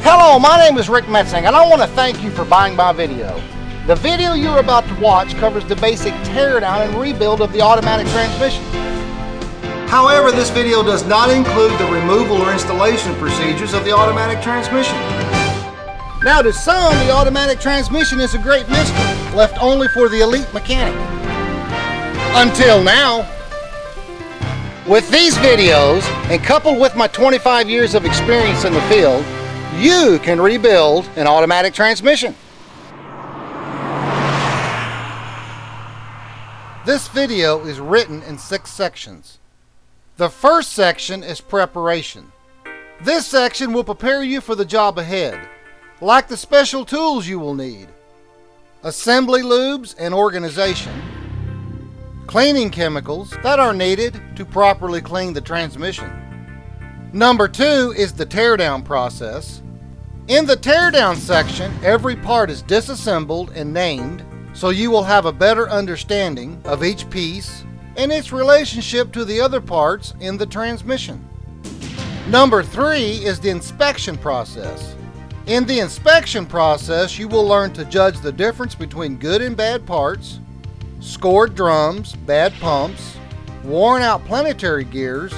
Hello, my name is Rick Metzing, and I want to thank you for buying my video. The video you're about to watch covers the basic teardown and rebuild of the automatic transmission. However, this video does not include the removal or installation procedures of the automatic transmission. Now, to some, the automatic transmission is a great mystery, left only for the elite mechanic. Until now. With these videos, and coupled with my 25 years of experience in the field, you can rebuild an automatic transmission. This video is written in 6 sections. The first section is preparation. This section will prepare you for the job ahead, like the special tools you will need, assembly lubes and organization, cleaning chemicals that are needed to properly clean the transmission. Number 2 is the teardown process. In the teardown section, every part is disassembled and named, so you will have a better understanding of each piece and its relationship to the other parts in the transmission. Number 3 is the inspection process. In the inspection process, you will learn to judge the difference between good and bad parts, scored drums, bad pumps, worn out planetary gears,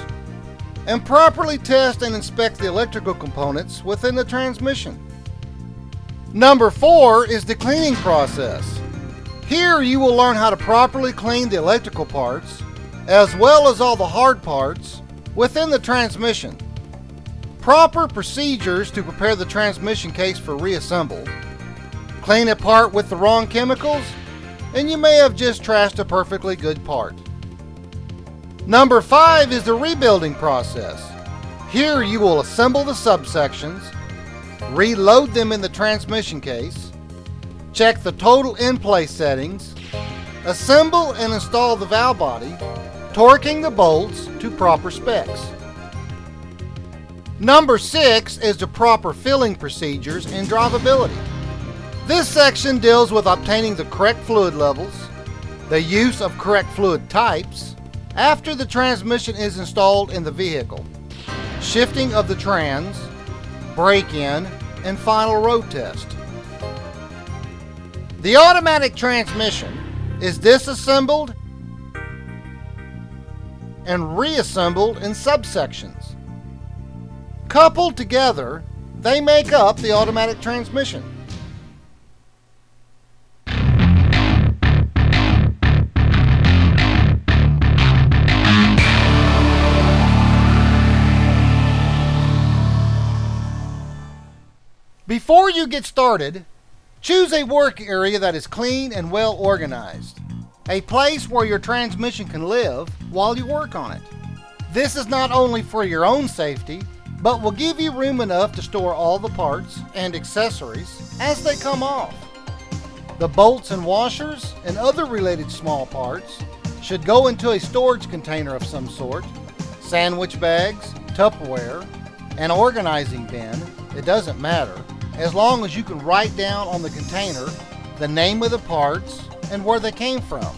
and properly test and inspect the electrical components within the transmission. Number 4 is the cleaning process. Here you will learn how to properly clean the electrical parts, as well as all the hard parts within the transmission. Proper procedures to prepare the transmission case for reassemble. Clean a part with the wrong chemicals, and you may have just trashed a perfectly good part. Number 5 is the rebuilding process. Here you will assemble the subsections, reload them in the transmission case, check the total in-place settings, assemble and install the valve body, torquing the bolts to proper specs. Number 6 is the proper filling procedures and drivability. This section deals with obtaining the correct fluid levels, the use of correct fluid types, after the transmission is installed in the vehicle, shifting of the trans, break-in, and final road test. The automatic transmission is disassembled and reassembled in subsections. Coupled together, they make up the automatic transmission. Before you get started, choose a work area that is clean and well organized. A place where your transmission can live while you work on it. This is not only for your own safety, but will give you room enough to store all the parts and accessories as they come off. The bolts and washers and other related small parts should go into a storage container of some sort, sandwich bags, Tupperware, an organizing bin, it doesn't matter, as long as you can write down on the container the name of the parts and where they came from.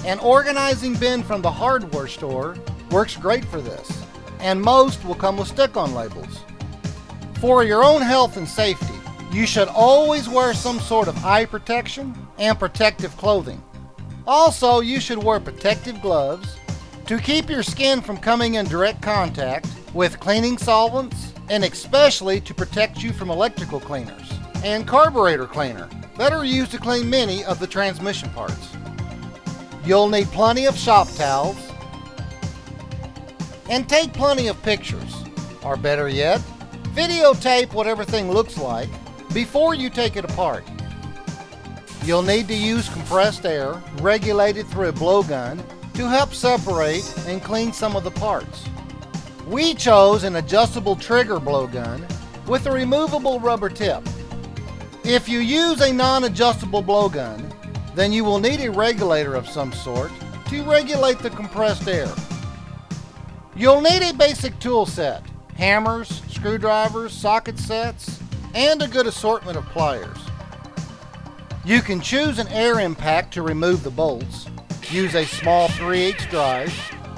An organizing bin from the hardware store works great for this, and most will come with stick-on labels. For your own health and safety, you should always wear some sort of eye protection and protective clothing. Also, you should wear protective gloves to keep your skin from coming in direct contact with cleaning solvents, and especially to protect you from electrical cleaners and carburetor cleaner that are used to clean many of the transmission parts. You'll need plenty of shop towels and take plenty of pictures, or better yet, videotape what everything looks like before you take it apart. You'll need to use compressed air regulated through a blowgun to help separate and clean some of the parts. We chose an adjustable trigger blowgun with a removable rubber tip. If you use a non-adjustable blowgun, then you will need a regulator of some sort to regulate the compressed air. You'll need a basic tool set, hammers, screwdrivers, socket sets, and a good assortment of pliers. You can choose an air impact to remove the bolts, use a small 3/8 drive.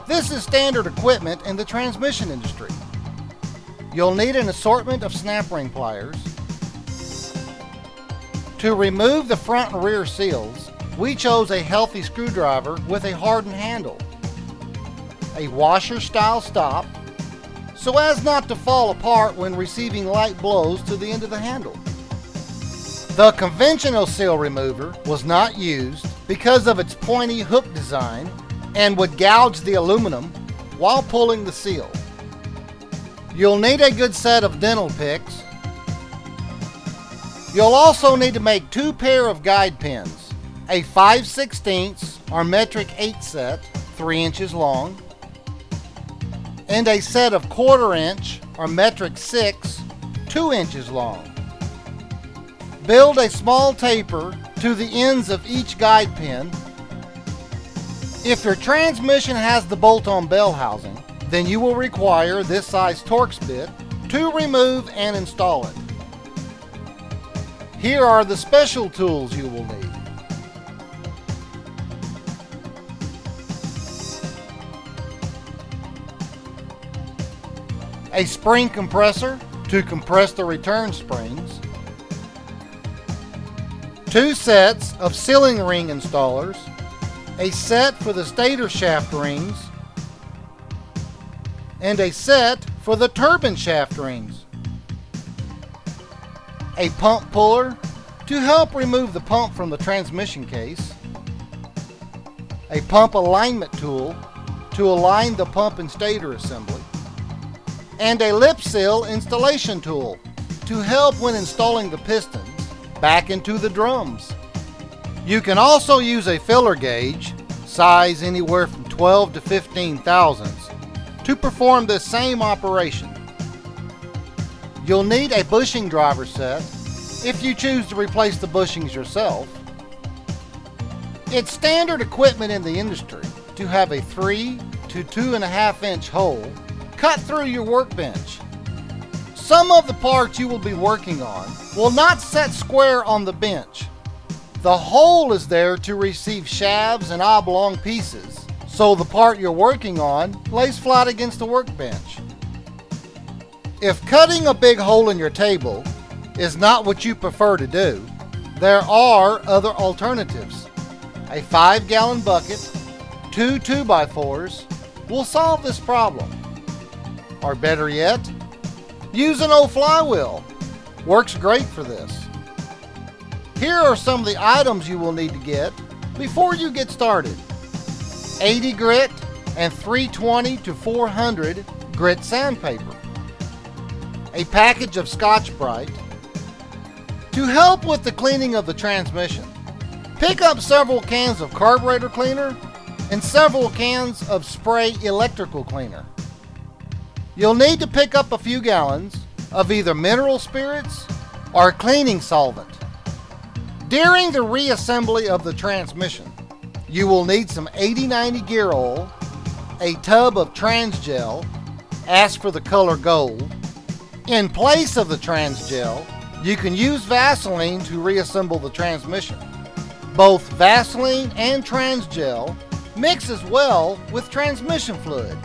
This is standard equipment in the transmission industry. You'll need an assortment of snap ring pliers. To remove the front and rear seals, we chose a healthy screwdriver with a hardened handle, a washer-style stop, so as not to fall apart when receiving light blows to the end of the handle. The conventional seal remover was not used because of its pointy hook design and would gouge the aluminum while pulling the seal. You'll need a good set of dental picks. You'll also need to make 2 pair of guide pins, a 5/16 or metric 8 set, 3 inches long, and a set of 1/4 inch or metric 6, 2 inches long. Build a small taper to the ends of each guide pin. If your transmission has the bolt-on bell housing, then you will require this size Torx bit to remove and install it. Here are the special tools you will need. A spring compressor to compress the return springs. 2 sets of sealing ring installers, a set for the stator shaft rings, and a set for the turbine shaft rings. A pump puller to help remove the pump from the transmission case. A pump alignment tool to align the pump and stator assembly. And a lip seal installation tool to help when installing the pistons back into the drums. You can also use a filler gauge, size anywhere from 12 to 15 thousandths, to perform this same operation. You'll need a bushing driver set if you choose to replace the bushings yourself. It's standard equipment in the industry to have a 3 to 2.5 inch hole cut through your workbench. Some of the parts you will be working on will not set square on the bench. The hole is there to receive shafts and oblong pieces, so the part you're working on lays flat against the workbench. If cutting a big hole in your table is not what you prefer to do, there are other alternatives. A 5-gallon bucket, 2 2x4s will solve this problem. Or better yet, use an old flywheel. Works great for this. Here are some of the items you will need to get before you get started. 80 grit and 320 to 400 grit sandpaper. A package of Scotch-Brite. To help with the cleaning of the transmission, pick up several cans of carburetor cleaner and several cans of spray electrical cleaner. You'll need to pick up a few gallons of either mineral spirits or cleaning solvent. During the reassembly of the transmission, you will need some 80/90 gear oil, a tub of Transgel, ask for the color gold. In place of the Transgel, you can use Vaseline to reassemble the transmission. Both Vaseline and Transgel mixes well with transmission fluid.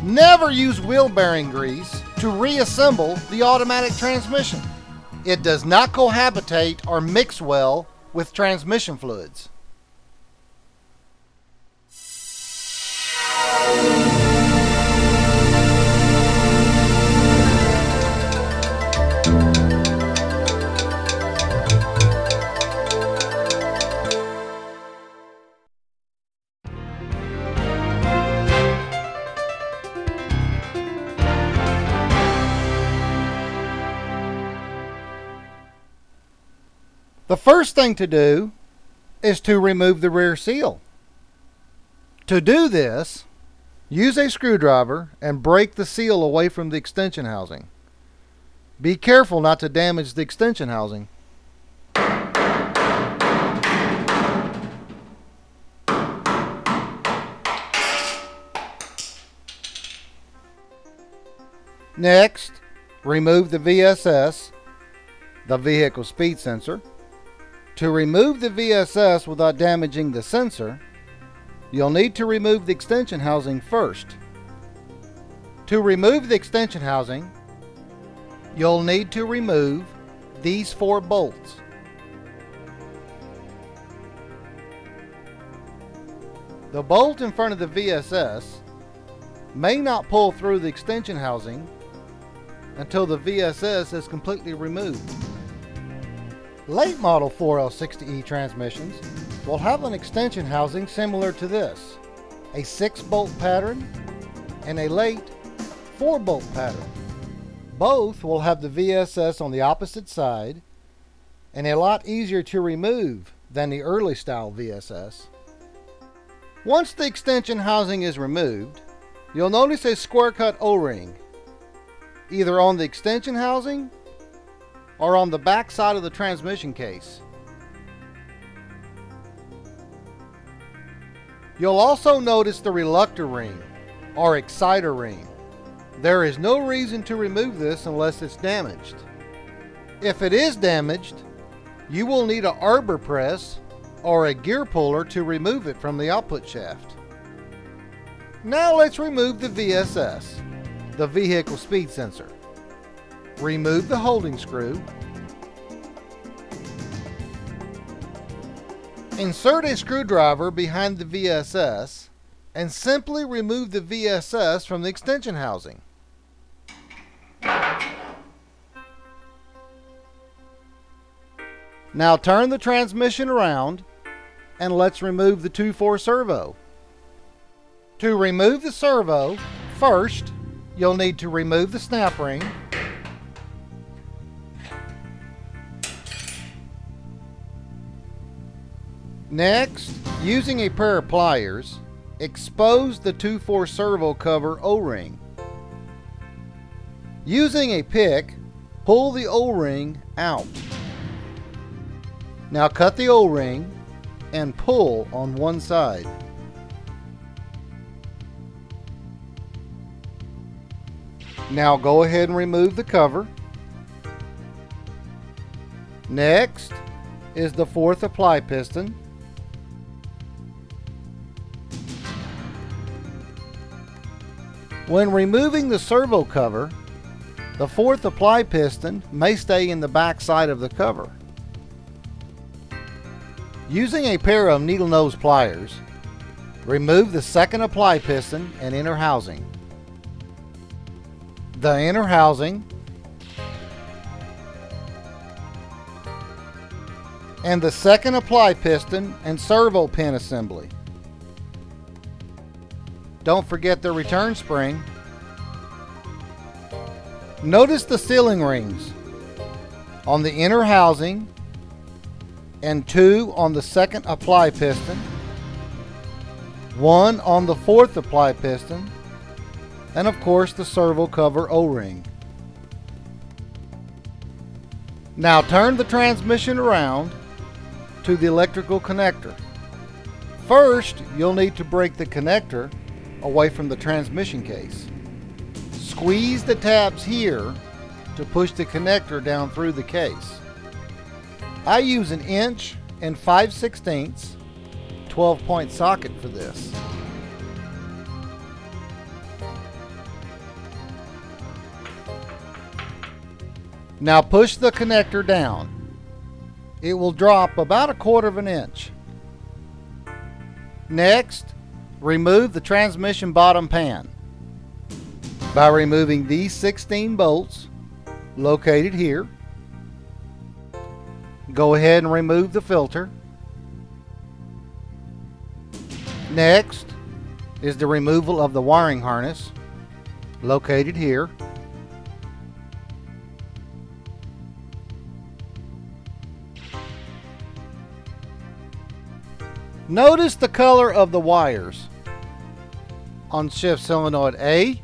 Never use wheel bearing grease to reassemble the automatic transmission. It does not cohabitate or mix well with transmission fluids. The first thing to do is to remove the rear seal. To do this, use a screwdriver and break the seal away from the extension housing. Be careful not to damage the extension housing. Next, remove the VSS, the vehicle speed sensor. To remove the VSS without damaging the sensor, you'll need to remove the extension housing first. To remove the extension housing, you'll need to remove these 4 bolts. The bolt in front of the VSS may not pull through the extension housing until the VSS is completely removed. Late model 4L60E transmissions will have an extension housing similar to this, a 6-bolt pattern and a late 4-bolt pattern. Both will have the VSS on the opposite side and a lot easier to remove than the early style VSS. Once the extension housing is removed, you'll notice a square cut O-ring, either on the extension housing or on the back side of the transmission case. You'll also notice the reluctor ring or exciter ring. There is no reason to remove this unless it's damaged. If it is damaged, you will need an arbor press or a gear puller to remove it from the output shaft. Now let's remove the VSS, the vehicle speed sensor. Remove the holding screw. Insert a screwdriver behind the VSS and simply remove the VSS from the extension housing. Now turn the transmission around and let's remove the 2/4 servo. To remove the servo, first you'll need to remove the snap ring, next, using a pair of pliers, expose the 2/4 servo cover O-ring. Using a pick, pull the O-ring out. Now cut the O-ring and pull on one side. Now go ahead and remove the cover. Next is the 4th apply piston. When removing the servo cover, the 4th apply piston may stay in the back side of the cover. Using a pair of needle nose pliers, remove the 2nd apply piston and inner housing. The inner housing and the 2nd apply piston and servo pin assembly. Don't forget the return spring. Notice the sealing rings on the inner housing and 2 on the 2nd apply piston, 1 on the 4th apply piston, and of course the servo cover O-ring. Now turn the transmission around to the electrical connector. First, you'll need to break the connector away from the transmission case. Squeeze the tabs here to push the connector down through the case. I use an 1 5/16 12-point socket for this. Now push the connector down. It will drop about 1/4 inch. Next, remove the transmission bottom pan by removing these 16 bolts located here. Go ahead and remove the filter. Next is the removal of the wiring harness located here. Notice the color of the wires on shift solenoid A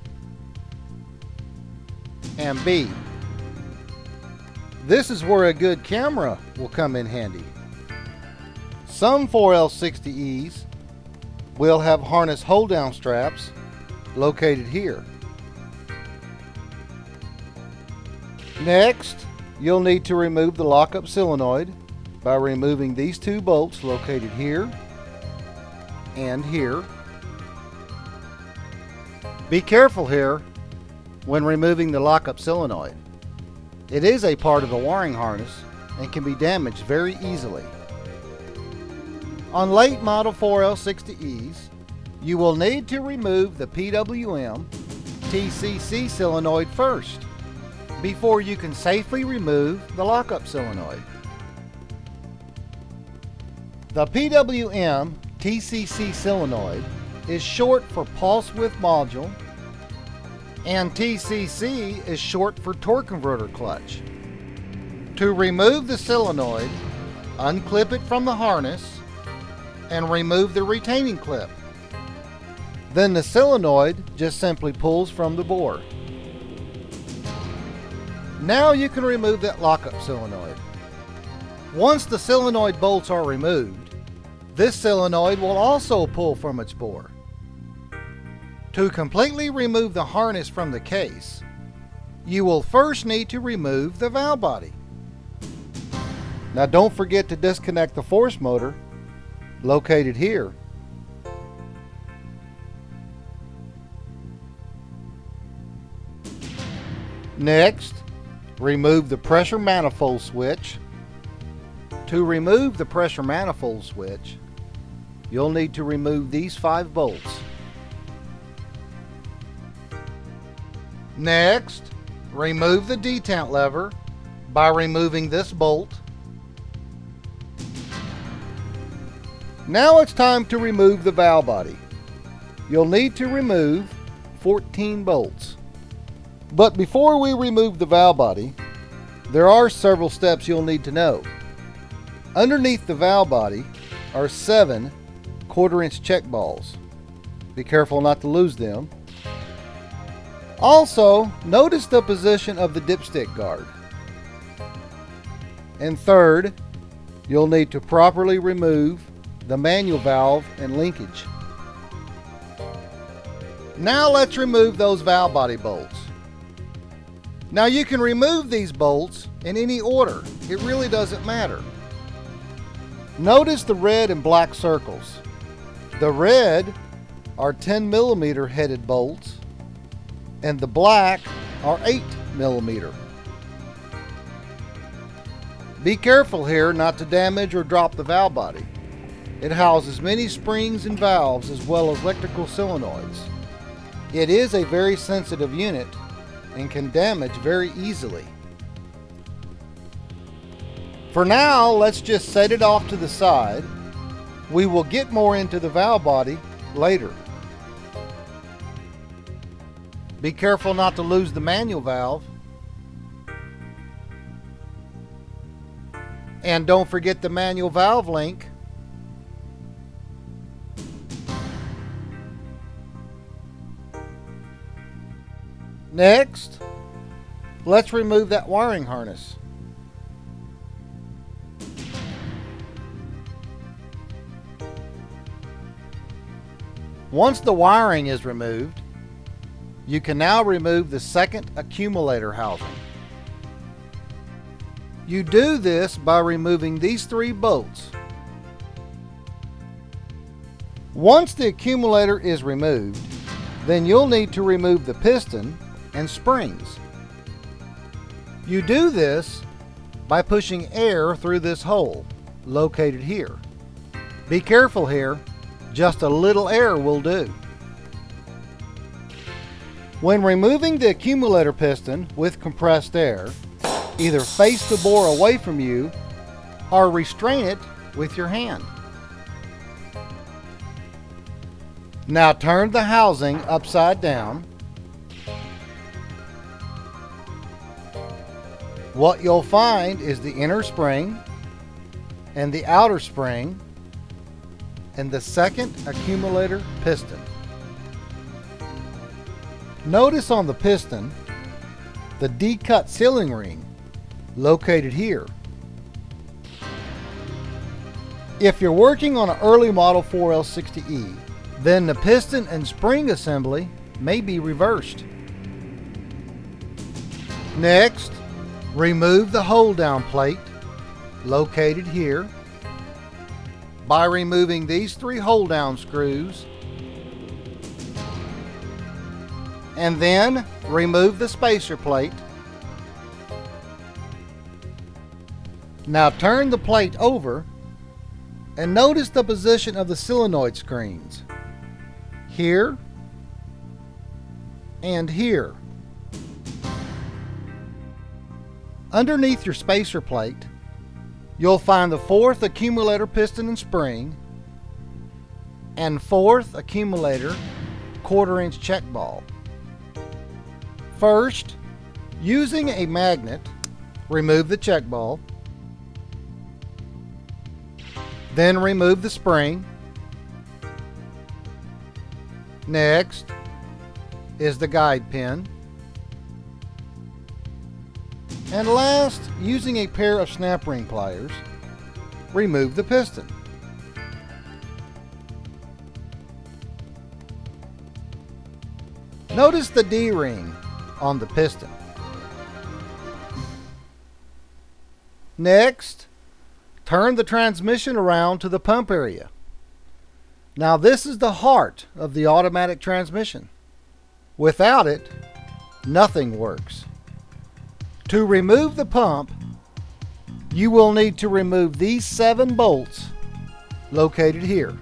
and B. This is where a good camera will come in handy. Some 4L60Es will have harness hold down straps located here. Next, you'll need to remove the lockup solenoid by removing these 2 bolts located here and here. Be careful here when removing the lockup solenoid. It is a part of the wiring harness and can be damaged very easily. On late model 4L60Es, you will need to remove the PWM TCC solenoid first before you can safely remove the lockup solenoid. The PWM TCC solenoid is short for pulse width module, and TCC is short for torque converter clutch. To remove the solenoid, unclip it from the harness and remove the retaining clip. Then the solenoid just simply pulls from the bore. Now you can remove that lockup solenoid. Once the solenoid bolts are removed, this solenoid will also pull from its bore. To completely remove the harness from the case, you will first need to remove the valve body. Now don't forget to disconnect the force motor located here. Next, remove the pressure manifold switch. To remove the pressure manifold switch, you'll need to remove these 5 bolts. Next, remove the detent lever by removing this bolt. Now it's time to remove the valve body. You'll need to remove 14 bolts. But before we remove the valve body, there are several steps you'll need to know. Underneath the valve body are 7 1/4-inch check balls. Be careful not to lose them. Also, notice the position of the dipstick guard. And third, you'll need to properly remove the manual valve and linkage. Now let's remove those valve body bolts. Now you can remove these bolts in any order. It really doesn't matter. Notice the red and black circles. The red are 10mm headed bolts and the black are 8mm. Be careful here not to damage or drop the valve body. It houses many springs and valves as well as electrical solenoids. It is a very sensitive unit and can damage very easily. For now, let's just set it off to the side. We will get more into the valve body later. Be careful not to lose the manual valve. And don't forget the manual valve link. Next, let's remove that wiring harness. Once the wiring is removed, you can now remove the second accumulator housing. You do this by removing these 3 bolts. Once the accumulator is removed, then you'll need to remove the piston and springs. You do this by pushing air through this hole located here. Be careful here, just a little air will do. When removing the accumulator piston with compressed air, either face the bore away from you or restrain it with your hand. Now turn the housing upside down. What you'll find is the inner spring and the outer spring and the second accumulator piston. Notice on the piston the D-cut sealing ring located here. If you're working on an early model 4L60E, then the piston and spring assembly may be reversed. Next, remove the hold down plate located here by removing these 3 hold down screws, and then remove the spacer plate. Now turn the plate over and notice the position of the solenoid screens. Here and here. Underneath your spacer plate, you'll find the 4th accumulator piston and spring and 4th accumulator 1/4-inch check ball. First, using a magnet, remove the check ball. Then remove the spring. Next is the guide pin. And last, using a pair of snap ring pliers, remove the piston. Notice the D-ring on the piston. Next, turn the transmission around to the pump area. Now this is the heart of the automatic transmission. Without it, nothing works. To remove the pump, you will need to remove these 7 bolts located here.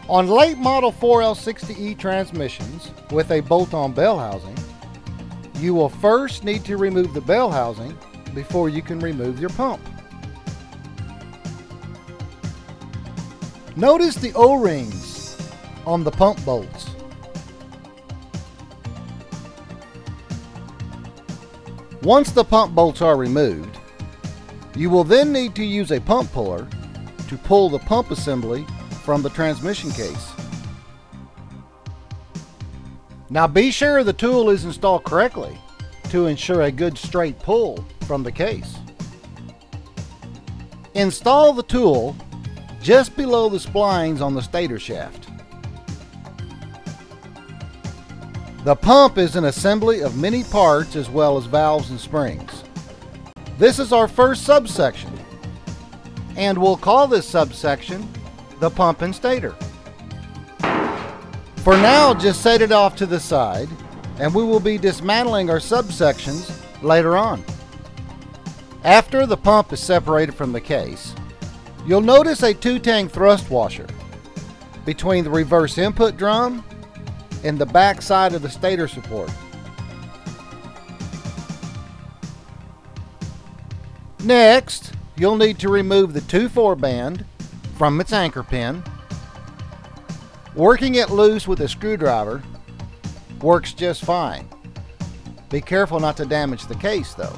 On late model 4L60E transmissions with a bolt-on bell housing, you will first need to remove the bell housing before you can remove your pump. Notice the O-rings on the pump bolts. Once the pump bolts are removed, you will then need to use a pump puller to pull the pump assembly from the transmission case. Now be sure the tool is installed correctly to ensure a good straight pull from the case. Install the tool just below the splines on the stator shaft. The pump is an assembly of many parts as well as valves and springs. This is our first subsection, and we'll call this subsection the pump and stator. For now, just set it off to the side, and we will be dismantling our subsections later on. After the pump is separated from the case, you'll notice a 2-tang thrust washer between the reverse input drum and the back side of the stator support. Next, you'll need to remove the 2/4 band from its anchor pin. Working it loose with a screwdriver works just fine. Be careful not to damage the case though.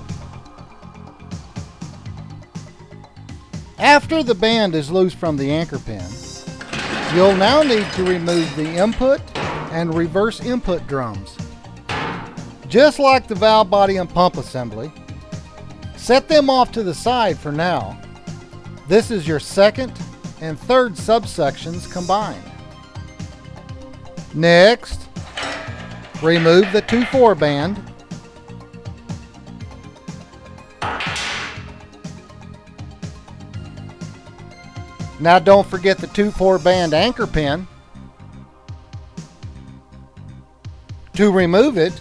After the band is loose from the anchor pin, you'll now need to remove the input and reverse input drums. Just like the valve body and pump assembly, set them off to the side for now. This is your second and third subsections combined. Next, remove the 2/4 band. Now don't forget the 2/4 band anchor pin. To remove it,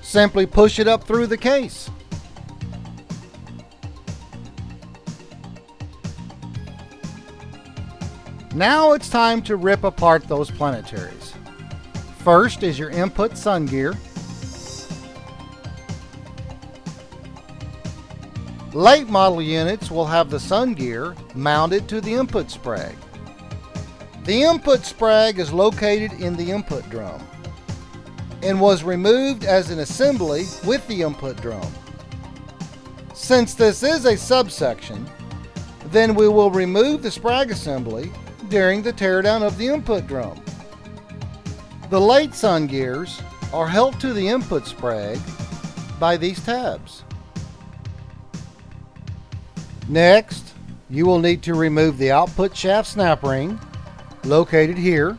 simply push it up through the case. Now it's time to rip apart those planetaries. First is your input sun gear. Late model units will have the sun gear mounted to the input sprag. The input sprag is located in the input drum and was removed as an assembly with the input drum. Since this is a subsection, then we will remove the sprag assembly during the teardown of the input drum. The late sun gears are held to the input sprag by these tabs. Next, you will need to remove the output shaft snap ring located here.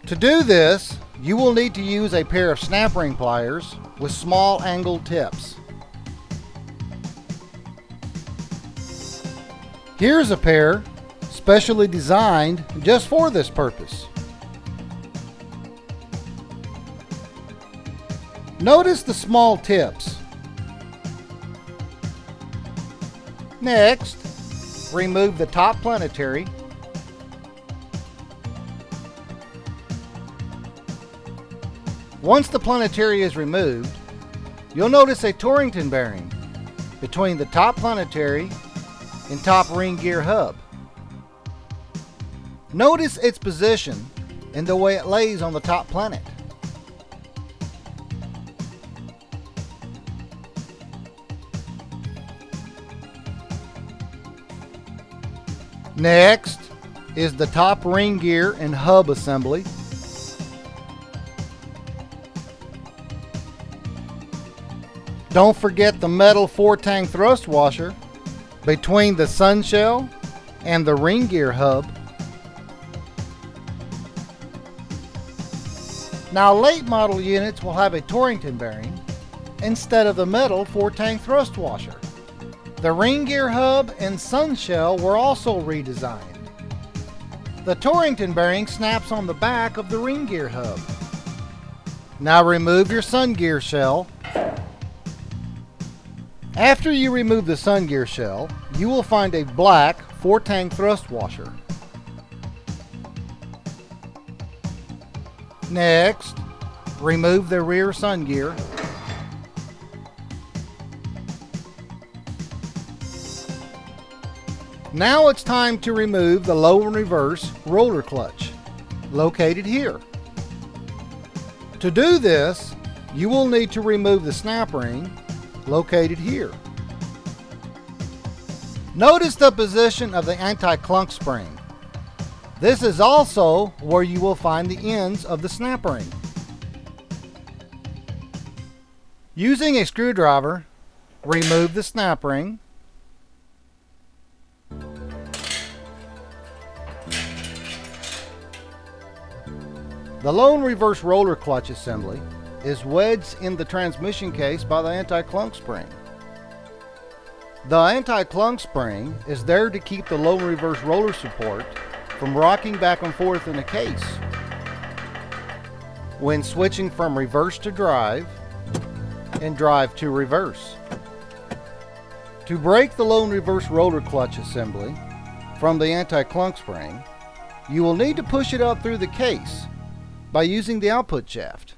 To do this, you will need to use a pair of snap ring pliers with small angled tips. Here's a pair specially designed just for this purpose. Notice the small tips. Next, remove the top planetary. Once the planetary is removed, you'll notice a Torrington bearing between the top planetary and top ring gear hub. Notice its position and the way it lays on the top planet. Next is the top ring gear and hub assembly. Don't forget the metal 4-tang thrust washer between the sun shell and the ring gear hub. Now, late model units will have a Torrington bearing instead of the metal 4-tang thrust washer. The ring gear hub and sun shell were also redesigned. The Torrington bearing snaps on the back of the ring gear hub. Now remove your sun gear shell. After you remove the sun gear shell, you will find a black 4-tang thrust washer. Next, remove the rear sun gear. Now it's time to remove the low and reverse roller clutch, located here. To do this, you will need to remove the snap ring, located here. Notice the position of the anti-clunk spring. This is also where you will find the ends of the snap ring. Using a screwdriver, remove the snap ring. The low and reverse roller clutch assembly is wedged in the transmission case by the anti-clunk spring. The anti-clunk spring is there to keep the low and reverse roller support from rocking back and forth in the case when switching from reverse to drive and drive to reverse. To break the low and reverse roller clutch assembly from the anti-clunk spring, you will need to push it up through the case by using the output shaft.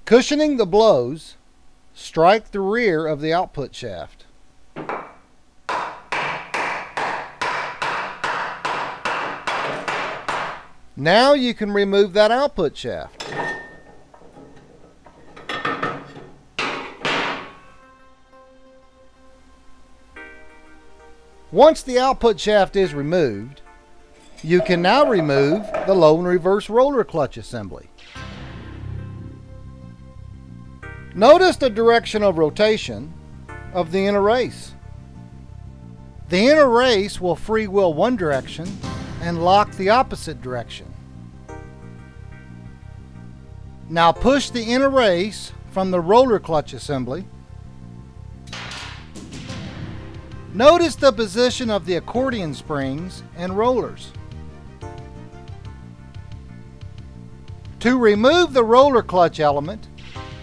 Cushioning the blows, strike the rear of the output shaft. Now you can remove that output shaft. Once the output shaft is removed, you can now remove the low and reverse roller clutch assembly. Notice the direction of rotation of the inner race. The inner race will freewheel one direction and lock the opposite direction. Now push the inner race from the roller clutch assembly. Notice the position of the accordion springs and rollers. To remove the roller clutch element,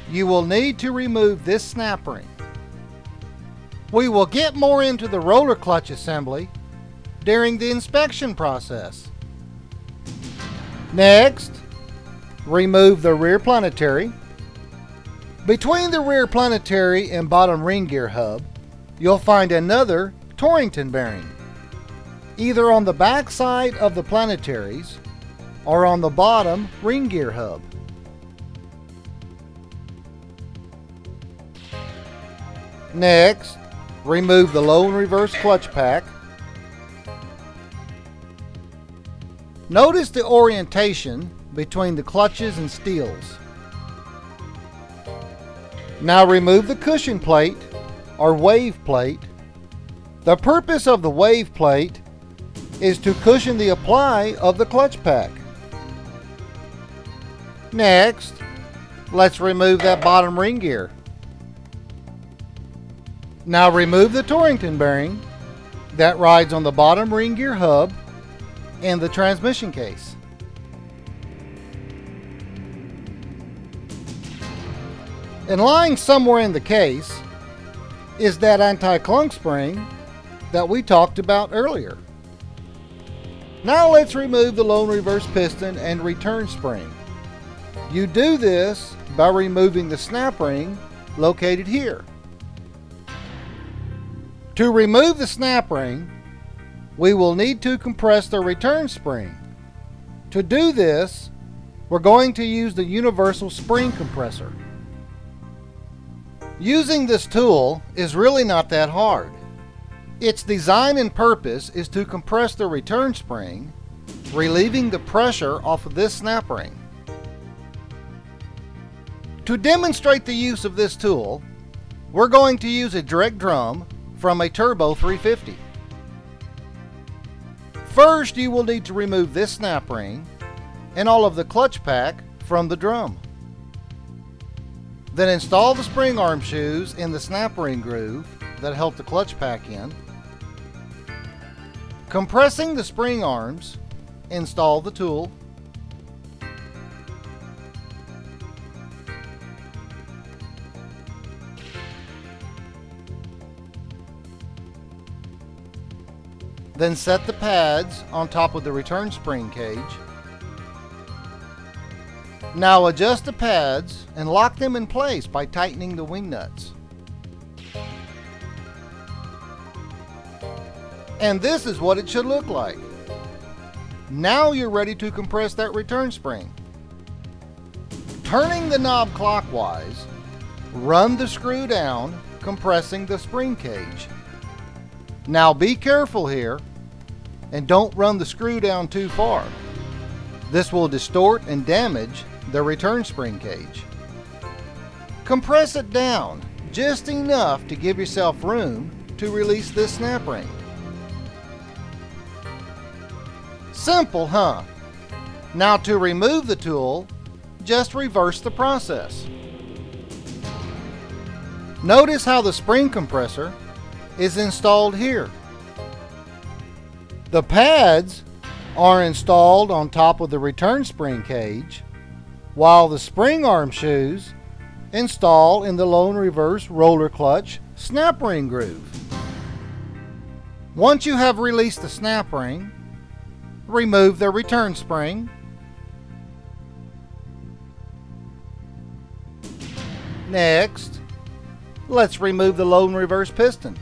you will need to remove this snap ring. We will get more into the roller clutch assembly during the inspection process. Next, remove the rear planetary. Between the rear planetary and bottom ring gear hub, you'll find another Torrington bearing, either on the back side of the planetaries or on the bottom ring gear hub. Next, remove the low and reverse clutch pack. Notice the orientation between the clutches and steels. Now remove the cushion plate or wave plate. The purpose of the wave plate is to cushion the apply of the clutch pack. Next, let's remove that bottom ring gear. Now remove the Torrington bearing that rides on the bottom ring gear hub and the transmission case. And lying somewhere in the case is that anti-clunk spring that we talked about earlier. Now let's remove the lone reverse piston and return spring. You do this by removing the snap ring located here. To remove the snap ring, we will need to compress the return spring. To do this, we're going to use the universal spring compressor. Using this tool is really not that hard. Its design and purpose is to compress the return spring, relieving the pressure off of this snap ring. To demonstrate the use of this tool, we're going to use a direct drum from a Turbo 350. First, you will need to remove this snap ring and all of the clutch pack from the drum. Then install the spring arm shoes in the snap ring groove that held the clutch pack in. Compressing the spring arms, install the tool. Then set the pads on top of the return spring cage. Now adjust the pads and lock them in place by tightening the wing nuts. And this is what it should look like. Now you're ready to compress that return spring. Turning the knob clockwise, run the screw down, compressing the spring cage. Now be careful here and don't run the screw down too far. This will distort and damage the return spring cage. Compress it down just enough to give yourself room to release this snap ring. Simple, huh? Now to remove the tool, just reverse the process. Notice how the spring compressor is installed here. The pads are installed on top of the return spring cage, while the spring arm shoes install in the lone reverse roller clutch snap ring groove. Once you have released the snap ring, remove the return spring. Next, let's remove the lone reverse piston.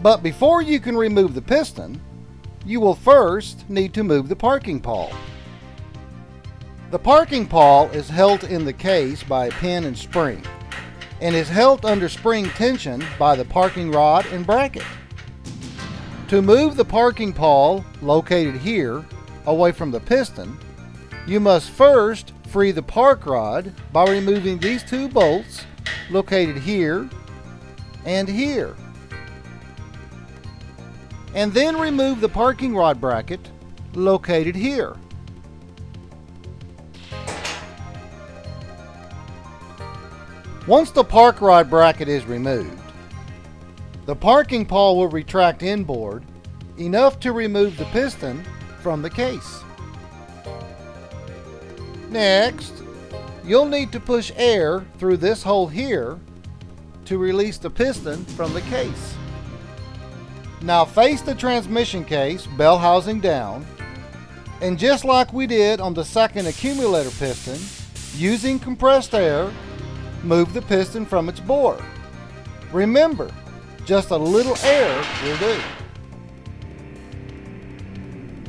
But before you can remove the piston, you will first need to move the parking pawl. The parking pawl is held in the case by a pin and spring, and is held under spring tension by the parking rod and bracket. To move the parking pawl, located here, away from the piston, you must first free the park rod by removing these two bolts located here and here. And then remove the parking rod bracket located here. Once the park rod bracket is removed, the parking pawl will retract inboard enough to remove the piston from the case. Next, you'll need to push air through this hole here to release the piston from the case. Now face the transmission case, bell housing down, and just like we did on the second accumulator piston, using compressed air, move the piston from its bore. Remember, just a little air will do.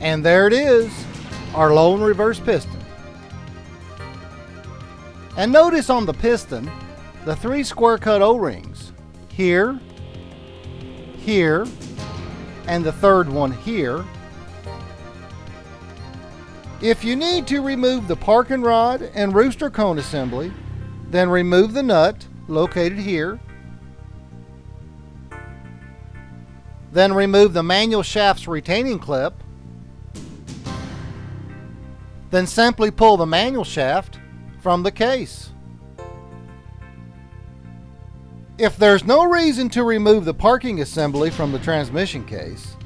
And there it is, our lone reverse piston. And notice on the piston, the 3 square cut O-rings, here, here, and the third one here. If you need to remove the parking rod and rooster cone assembly, then remove the nut located here. Then remove the manual shaft's retaining clip. Then simply pull the manual shaft from the case. If there's no reason to remove the parking assembly from the transmission case,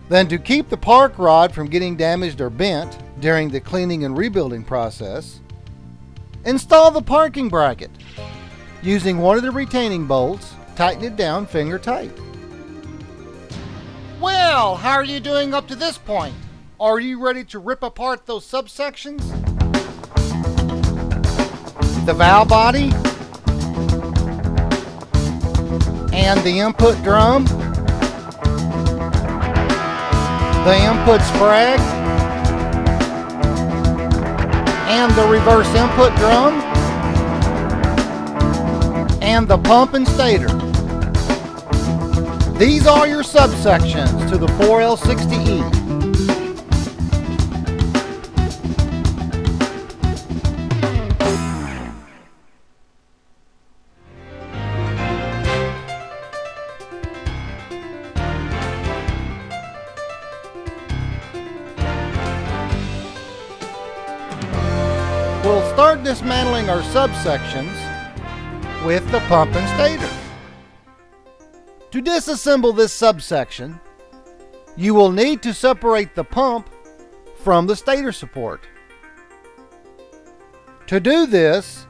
then to keep the park rod from getting damaged or bent during the cleaning and rebuilding process, Install the parking bracket. Using one of the retaining bolts, tighten it down finger tight. Well, how are you doing up to this point? Are you ready to rip apart those subsections? The valve body and the input drum, the input sprag and the reverse input drum, and the pump and stator. These are your subsections to the 4L60E. We'll start dismantling our subsections with the pump and stator. To disassemble this subsection, you will need to separate the pump from the stator support. To do this,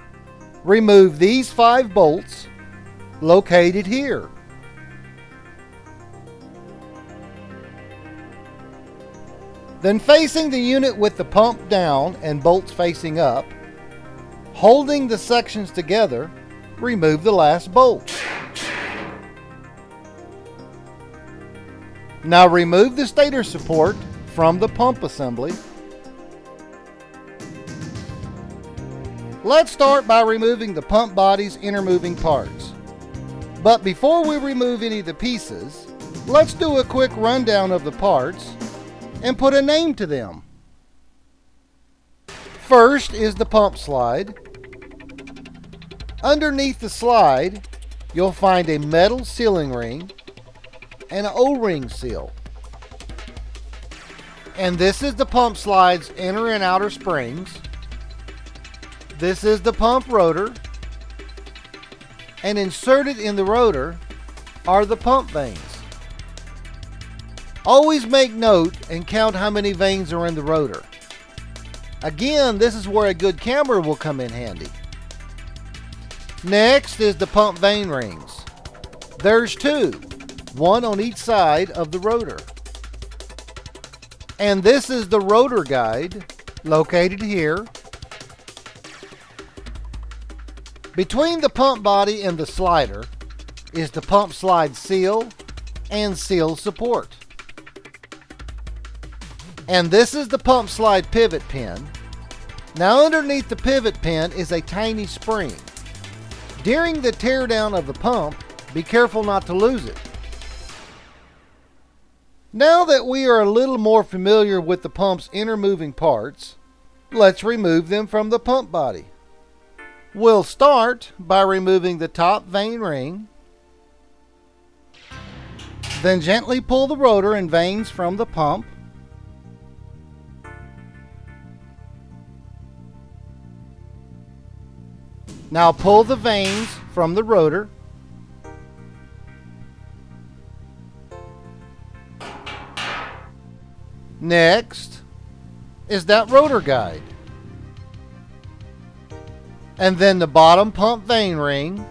remove these 5 bolts located here. Then, facing the unit with the pump down and bolts facing up, holding the sections together, remove the last bolt. Now remove the stator support from the pump assembly. Let's start by removing the pump body's inner moving parts. But before we remove any of the pieces, let's do a quick rundown of the parts and put a name to them. First is the pump slide. Underneath the slide, you'll find a metal sealing ring and an O-ring seal. And this is the pump slide's inner and outer springs. This is the pump rotor. And inserted in the rotor are the pump vanes. Always make note and count how many vanes are in the rotor. Again, this is where a good camera will come in handy. Next is the pump vane rings. There's 2, one on each side of the rotor. And this is the rotor guide, located here. Between the pump body and the slider is the pump slide seal and seal support. And this is the pump slide pivot pin. Now underneath the pivot pin is a tiny spring. During the teardown of the pump, be careful not to lose it. Now that we are a little more familiar with the pump's inner moving parts, let's remove them from the pump body. We'll start by removing the top vane ring. Then gently pull the rotor and vanes from the pump. Now pull the vanes from the rotor. Next is that rotor guide. And then the bottom pump vane ring.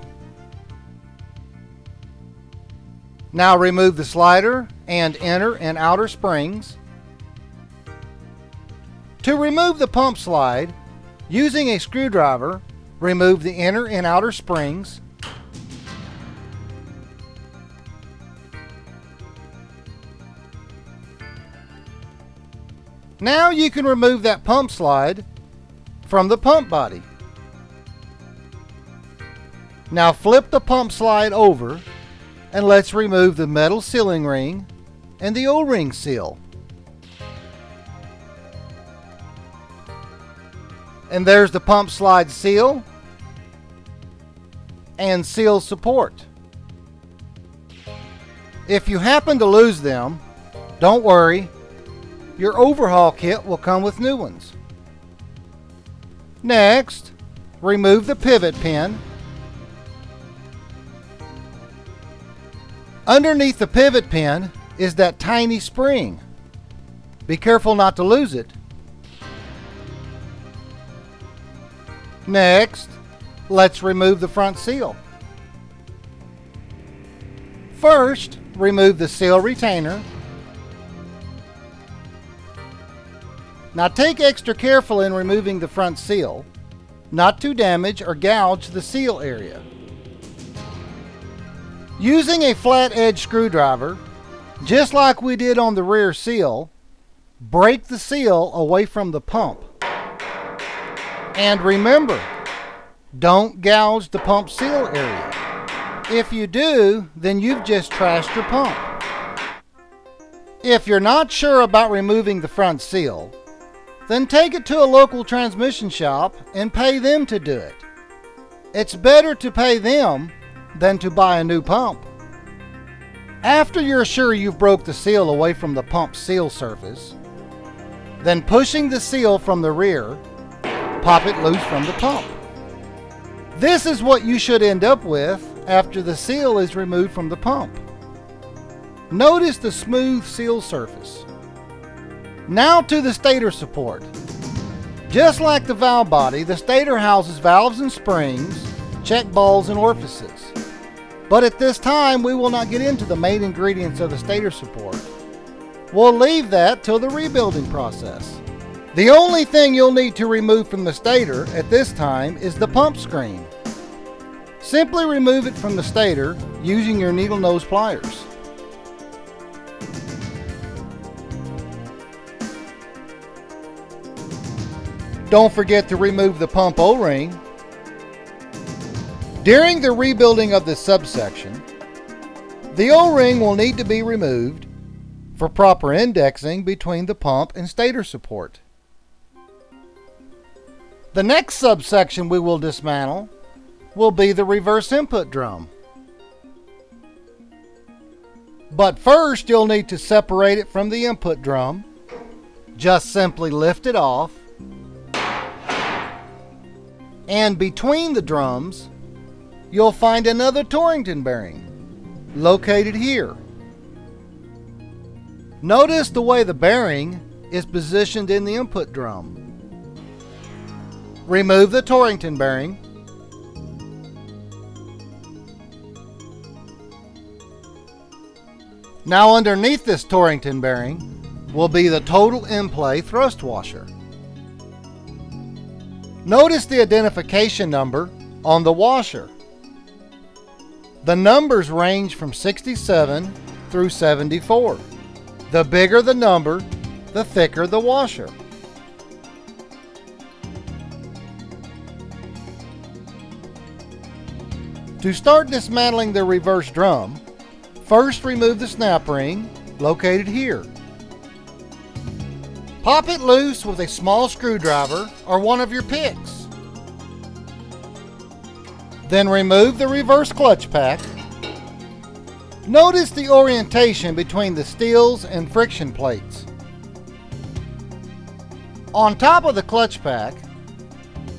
Now remove the slider and inner and outer springs. To remove the pump slide, using a screwdriver, remove the inner and outer springs. Now you can remove that pump slide from the pump body. Now flip the pump slide over and let's remove the metal sealing ring and the O-ring seal. And there's the pump slide seal and seal support. If you happen to lose them, don't worry, your overhaul kit will come with new ones. Next, remove the pivot pin. Underneath the pivot pin is that tiny spring. Be careful not to lose it. Next, let's remove the front seal. First, remove the seal retainer. Now take extra careful in removing the front seal, not to damage or gouge the seal area. Using a flat edge screwdriver, just like we did on the rear seal, break the seal away from the pump. And remember, don't gouge the pump seal area. If you do, then you've just trashed your pump. If you're not sure about removing the front seal, then take it to a local transmission shop and pay them to do it. It's better to pay them than to buy a new pump. After you're sure you've broke the seal away from the pump seal surface, then pushing the seal from the rear, pop it loose from the pump. This is what you should end up with after the seal is removed from the pump. Notice the smooth seal surface. Now to the stator support. Just like the valve body, the stator houses valves and springs, check balls and orifices. But at this time, we will not get into the main ingredients of the stator support. We'll leave that till the rebuilding process. The only thing you'll need to remove from the stator at this time is the pump screen. Simply remove it from the stator using your needle nose pliers. Don't forget to remove the pump O-ring. During the rebuilding of this subsection, the O-ring will need to be removed for proper indexing between the pump and stator support. The next subsection we will dismantle will be the reverse input drum. But first you'll need to separate it from the input drum. Just simply lift it off. And between the drums, you'll find another Torrington bearing, located here. Notice the way the bearing is positioned in the input drum. Remove the Torrington bearing. Now underneath this Torrington bearing will be the total in-play thrust washer. Notice the identification number on the washer. The numbers range from 67 through 74. The bigger the number, the thicker the washer. To start dismantling the reverse drum, first remove the snap ring, located here. Pop it loose with a small screwdriver or one of your picks. Then remove the reverse clutch pack. Notice the orientation between the steels and friction plates. On top of the clutch pack,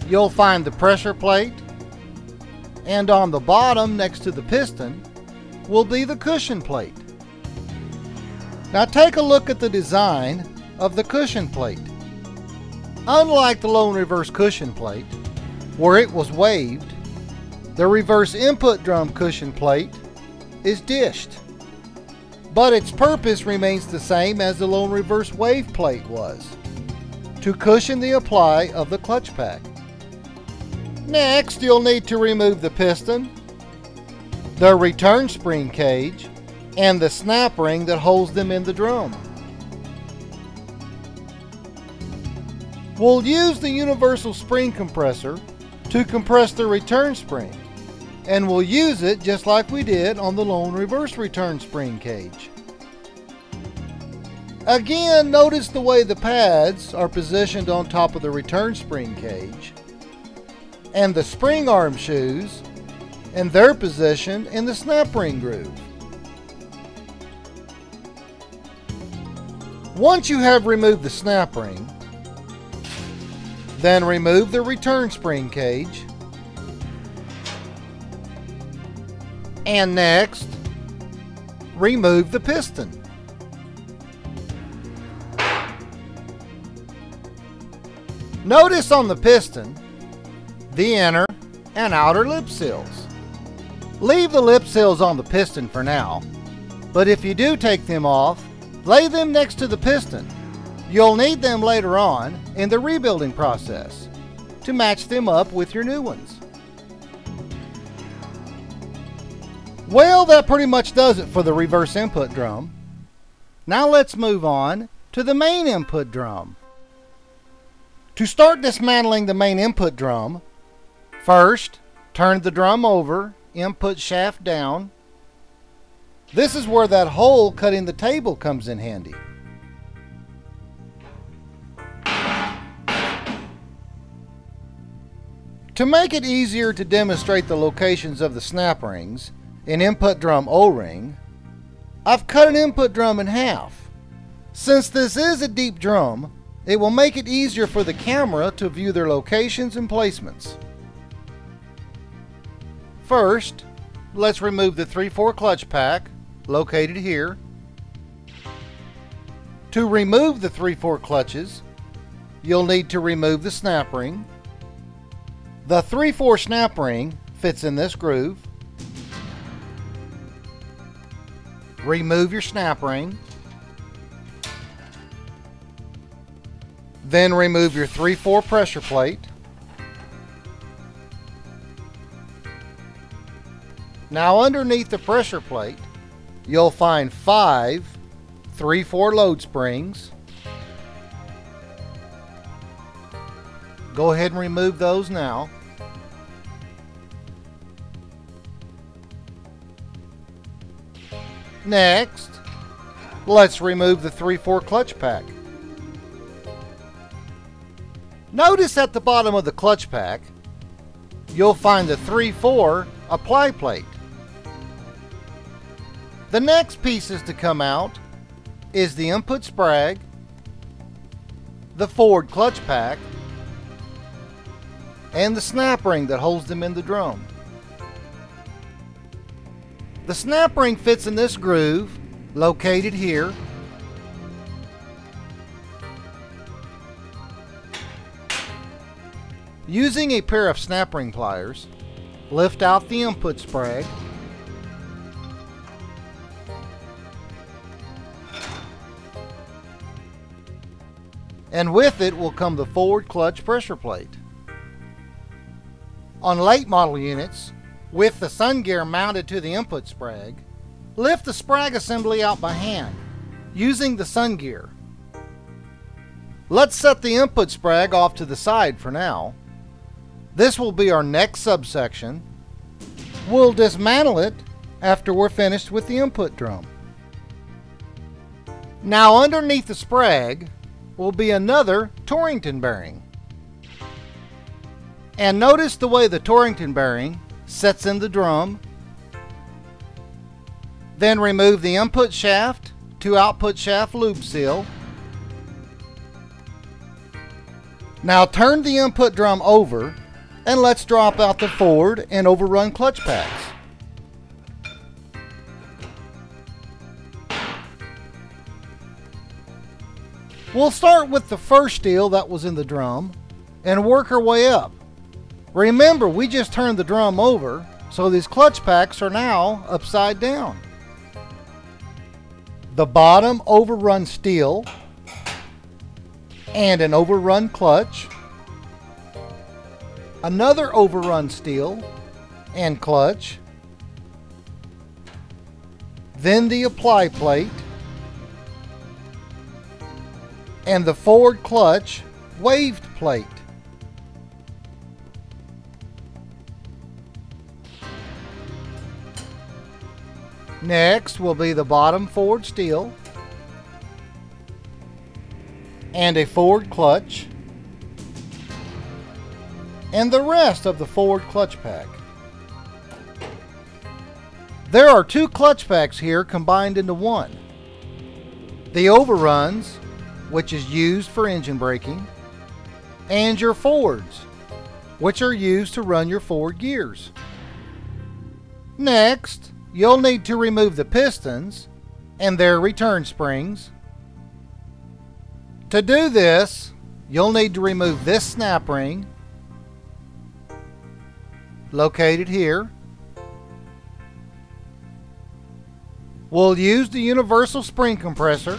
you'll find the pressure plate, and on the bottom next to the piston will be the cushion plate. Now take a look at the design of the cushion plate. Unlike the lone reverse cushion plate, where it was waved, the reverse input drum cushion plate is dished, but its purpose remains the same as the lone reverse wave plate was, to cushion the apply of the clutch pack. Next, you'll need to remove the piston, the return spring cage, and the snap ring that holds them in the drum. We'll use the universal spring compressor to compress the return spring, and we'll use it just like we did on the lone reverse return spring cage. Again, notice the way the pads are positioned on top of the return spring cage, and the spring arm shoes and their position in the snap ring groove. Once you have removed the snap ring, then remove the return spring cage, and next, remove the piston. Notice on the piston, the inner and outer lip seals. Leave the lip seals on the piston for now, but if you do take them off, lay them next to the piston. You'll need them later on in the rebuilding process to match them up with your new ones. Well, that pretty much does it for the reverse input drum. Now let's move on to the main input drum. To start dismantling the main input drum, first turn the drum over, input shaft down. This is where that hole cutting the table comes in handy. To make it easier to demonstrate the locations of the snap rings in input drum O-ring, I've cut an input drum in half. Since this is a deep drum, it will make it easier for the camera to view their locations and placements. First, let's remove the 3/4 clutch pack located here. To remove the 3/4 clutches, you'll need to remove the snap ring. The 3/4 snap ring fits in this groove. Remove your snap ring. Then remove your 3/4 pressure plate. Now underneath the pressure plate, you'll find 5 3/4 load springs. Go ahead and remove those now. Next, let's remove the 3/4 clutch pack. Notice at the bottom of the clutch pack, you'll find the 3/4 apply plate. The next pieces to come out is the input sprag, the forward clutch pack, and the snap ring that holds them in the drum. The snap ring fits in this groove located here. Using a pair of snap ring pliers, lift out the input sprag. And with it will come the forward clutch pressure plate. On late model units, with the sun gear mounted to the input sprag, lift the sprag assembly out by hand using the sun gear. Let's set the input sprag off to the side for now. This will be our next subsection. We'll dismantle it after we're finished with the input drum. Now underneath the sprag will be another Torrington bearing. And notice the way the Torrington bearing sets in the drum. Then remove the input shaft to output shaft loop seal. Now turn the input drum over and let's drop out the forward and overrun clutch packs. We'll start with the first steel that was in the drum and work our way up. Remember, we just turned the drum over, so these clutch packs are now upside down. The bottom overrun steel and an overrun clutch, another overrun steel and clutch, then the apply plate, and the forward clutch waved plate. Next will be the bottom forward steel and a forward clutch and the rest of the forward clutch pack. There are 2 clutch packs here combined into one. The overruns, which is used for engine braking, and your forwards, which are used to run your forward gears. Next, you'll need to remove the pistons and their return springs. To do this, you'll need to remove this snap ring, located here. We'll use the universal spring compressor,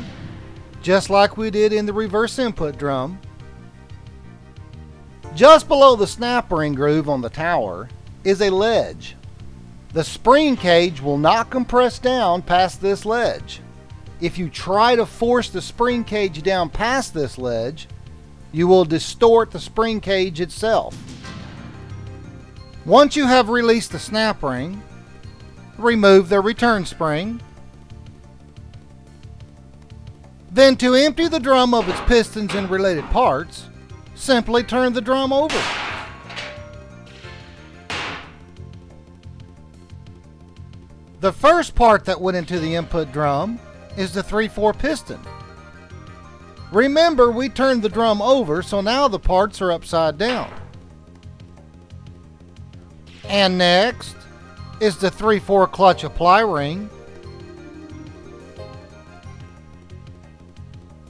just like we did in the reverse input drum. Just below the snap ring groove on the tower is a ledge. The spring cage will not compress down past this ledge. If you try to force the spring cage down past this ledge, you will distort the spring cage itself. Once you have released the snap ring, remove the return spring. Then to empty the drum of its pistons and related parts, simply turn the drum over. The first part that went into the input drum is the 3/4 piston. Remember, we turned the drum over, so now the parts are upside down. And next is the 3/4 clutch apply ring.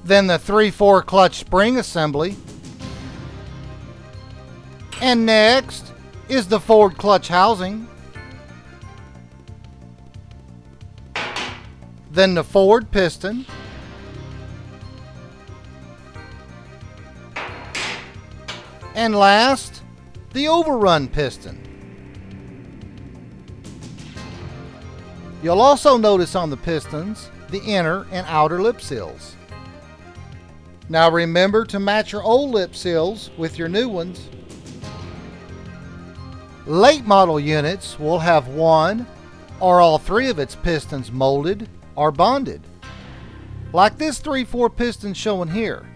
Then the 3/4 clutch spring assembly. And next is the forward clutch housing. Then the forward piston. And last, the overrun piston. You'll also notice on the pistons the inner and outer lip seals. Now remember to match your old lip seals with your new ones. Late model units will have one or all three of its pistons molded or bonded, like this 3/4 piston shown here.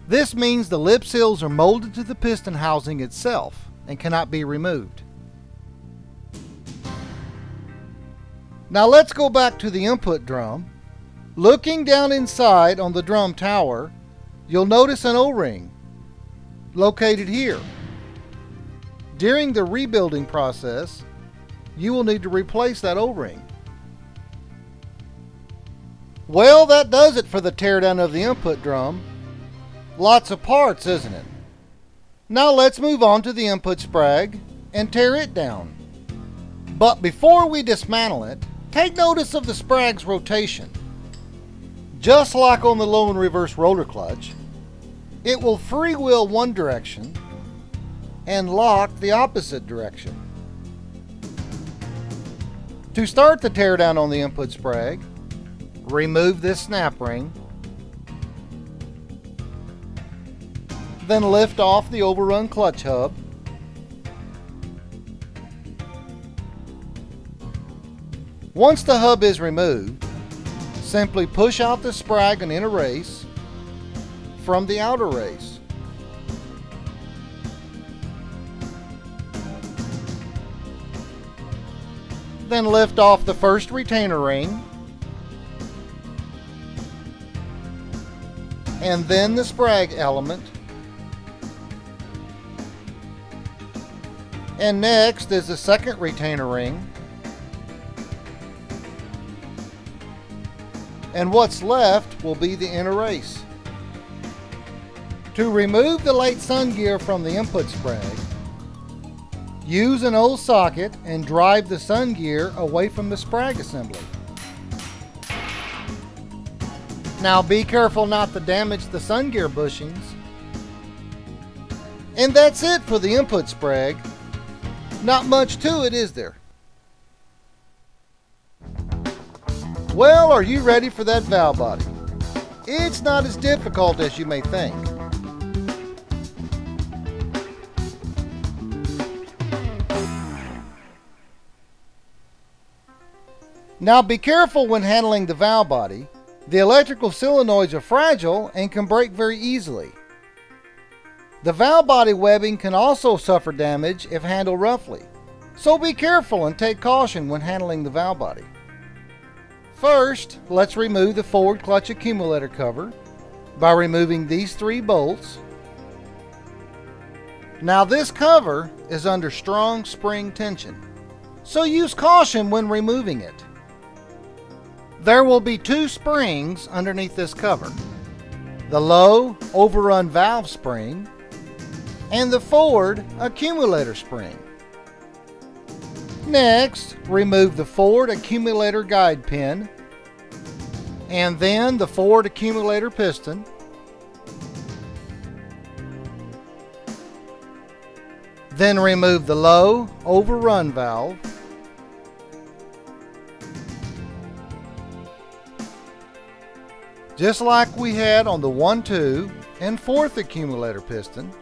This means the lip seals are molded to the piston housing itself and cannot be removed. Now let's go back to the input drum. Looking down inside on the drum tower, you'll notice an O-ring located here. During the rebuilding process, you will need to replace that O-ring. Well, that does it for the teardown of the input drum. Lots of parts, isn't it? Now let's move on to the input sprag and tear it down. But before we dismantle it, take notice of the sprag's rotation. Just like on the low and reverse roller clutch, it will freewheel one direction and lock the opposite direction. To start the teardown on the input sprag, remove this snap ring, then lift off the overrun clutch hub. Once the hub is removed, simply push out the sprag and inner race from the outer race. Then lift off the first retainer ring, and then the sprag element. And next is the second retainer ring. And what's left will be the inner race. To remove the late sun gear from the input sprag, use an old socket and drive the sun gear away from the sprag assembly. Now be careful not to damage the sun gear bushings. And that's it for the input sprag. Not much to it, is there? Well, are you ready for that valve body? It's not as difficult as you may think. Now be careful when handling the valve body. The electrical solenoids are fragile and can break very easily. The valve body webbing can also suffer damage if handled roughly, so be careful and take caution when handling the valve body. First, let's remove the forward clutch accumulator cover by removing these 3 bolts. Now this cover is under strong spring tension, so use caution when removing it. There will be 2 springs underneath this cover: the low overrun valve spring and the forward accumulator spring. Next, remove the forward accumulator guide pin and then the forward accumulator piston. Then remove the low overrun valve. Just like we had on the 1, 2, and 4th accumulator piston.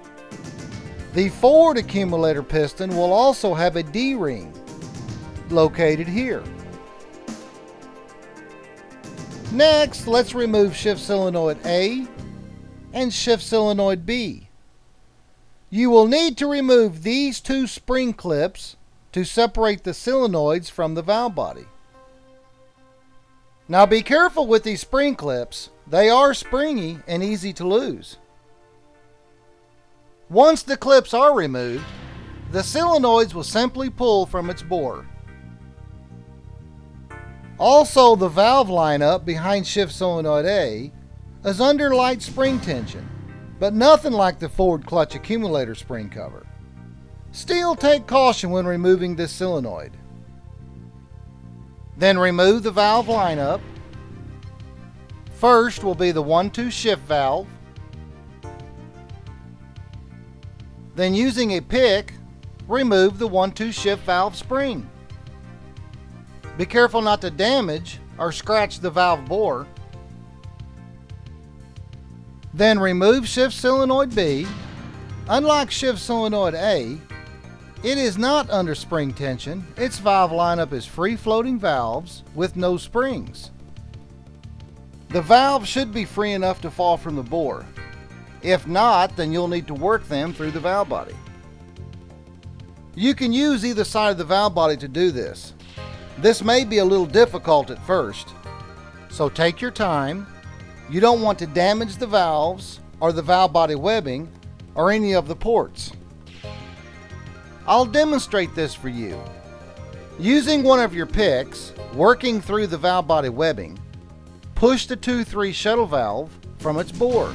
The forward accumulator piston will also have a D-ring located here. Next, let's remove shift solenoid A and shift solenoid B. You will need to remove these two spring clips to separate the solenoids from the valve body. Now be careful with these spring clips. They are springy and easy to lose. Once the clips are removed, the solenoids will simply pull from its bore. Also, the valve lineup behind shift solenoid A is under light spring tension, but nothing like the forward clutch accumulator spring cover. Still, take caution when removing this solenoid. Then remove the valve lineup. First will be the 1-2 shift valve. Then, using a pick, remove the 1-2 shift valve spring. Be careful not to damage or scratch the valve bore. Then remove shift solenoid B. Unlike shift solenoid A, it is not under spring tension. Its valve lineup is free-floating valves with no springs. The valves should be free enough to fall from the bore. If not, then you'll need to work them through the valve body. You can use either side of the valve body to do this. This may be a little difficult at first, so take your time. You don't want to damage the valves or the valve body webbing or any of the ports. I'll demonstrate this for you. Using one of your picks, working through the valve body webbing, push the 2-3 shuttle valve from its bore.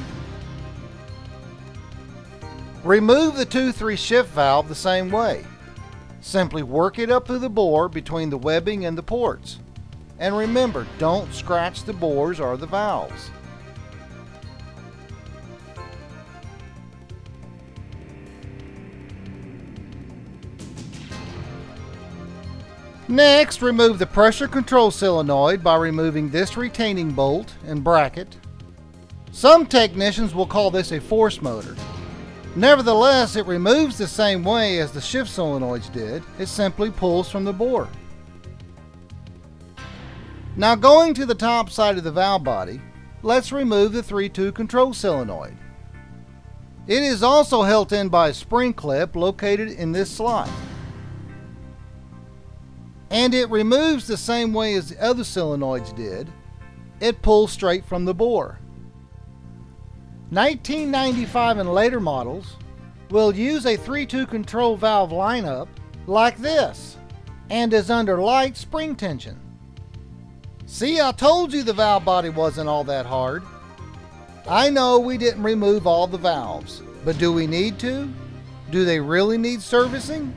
Remove the 2-3 shift valve the same way. Simply work it up through the bore between the webbing and the ports. And remember, don't scratch the bores or the valves. Next, remove the pressure control solenoid by removing this retaining bolt and bracket. Some technicians will call this a force motor. Nevertheless, it removes the same way as the shift solenoids did. It simply pulls from the bore. Now, going to the top side of the valve body, let's remove the 3-2 control solenoid. It is also held in by a spring clip located in this slot. And it removes the same way as the other solenoids did. It pulls straight from the bore. 1995 and later models will use a 3-2 control valve lineup like this and is under light spring tension. See, I told you the valve body wasn't all that hard. I know we didn't remove all the valves, but do we need to? Do they really need servicing?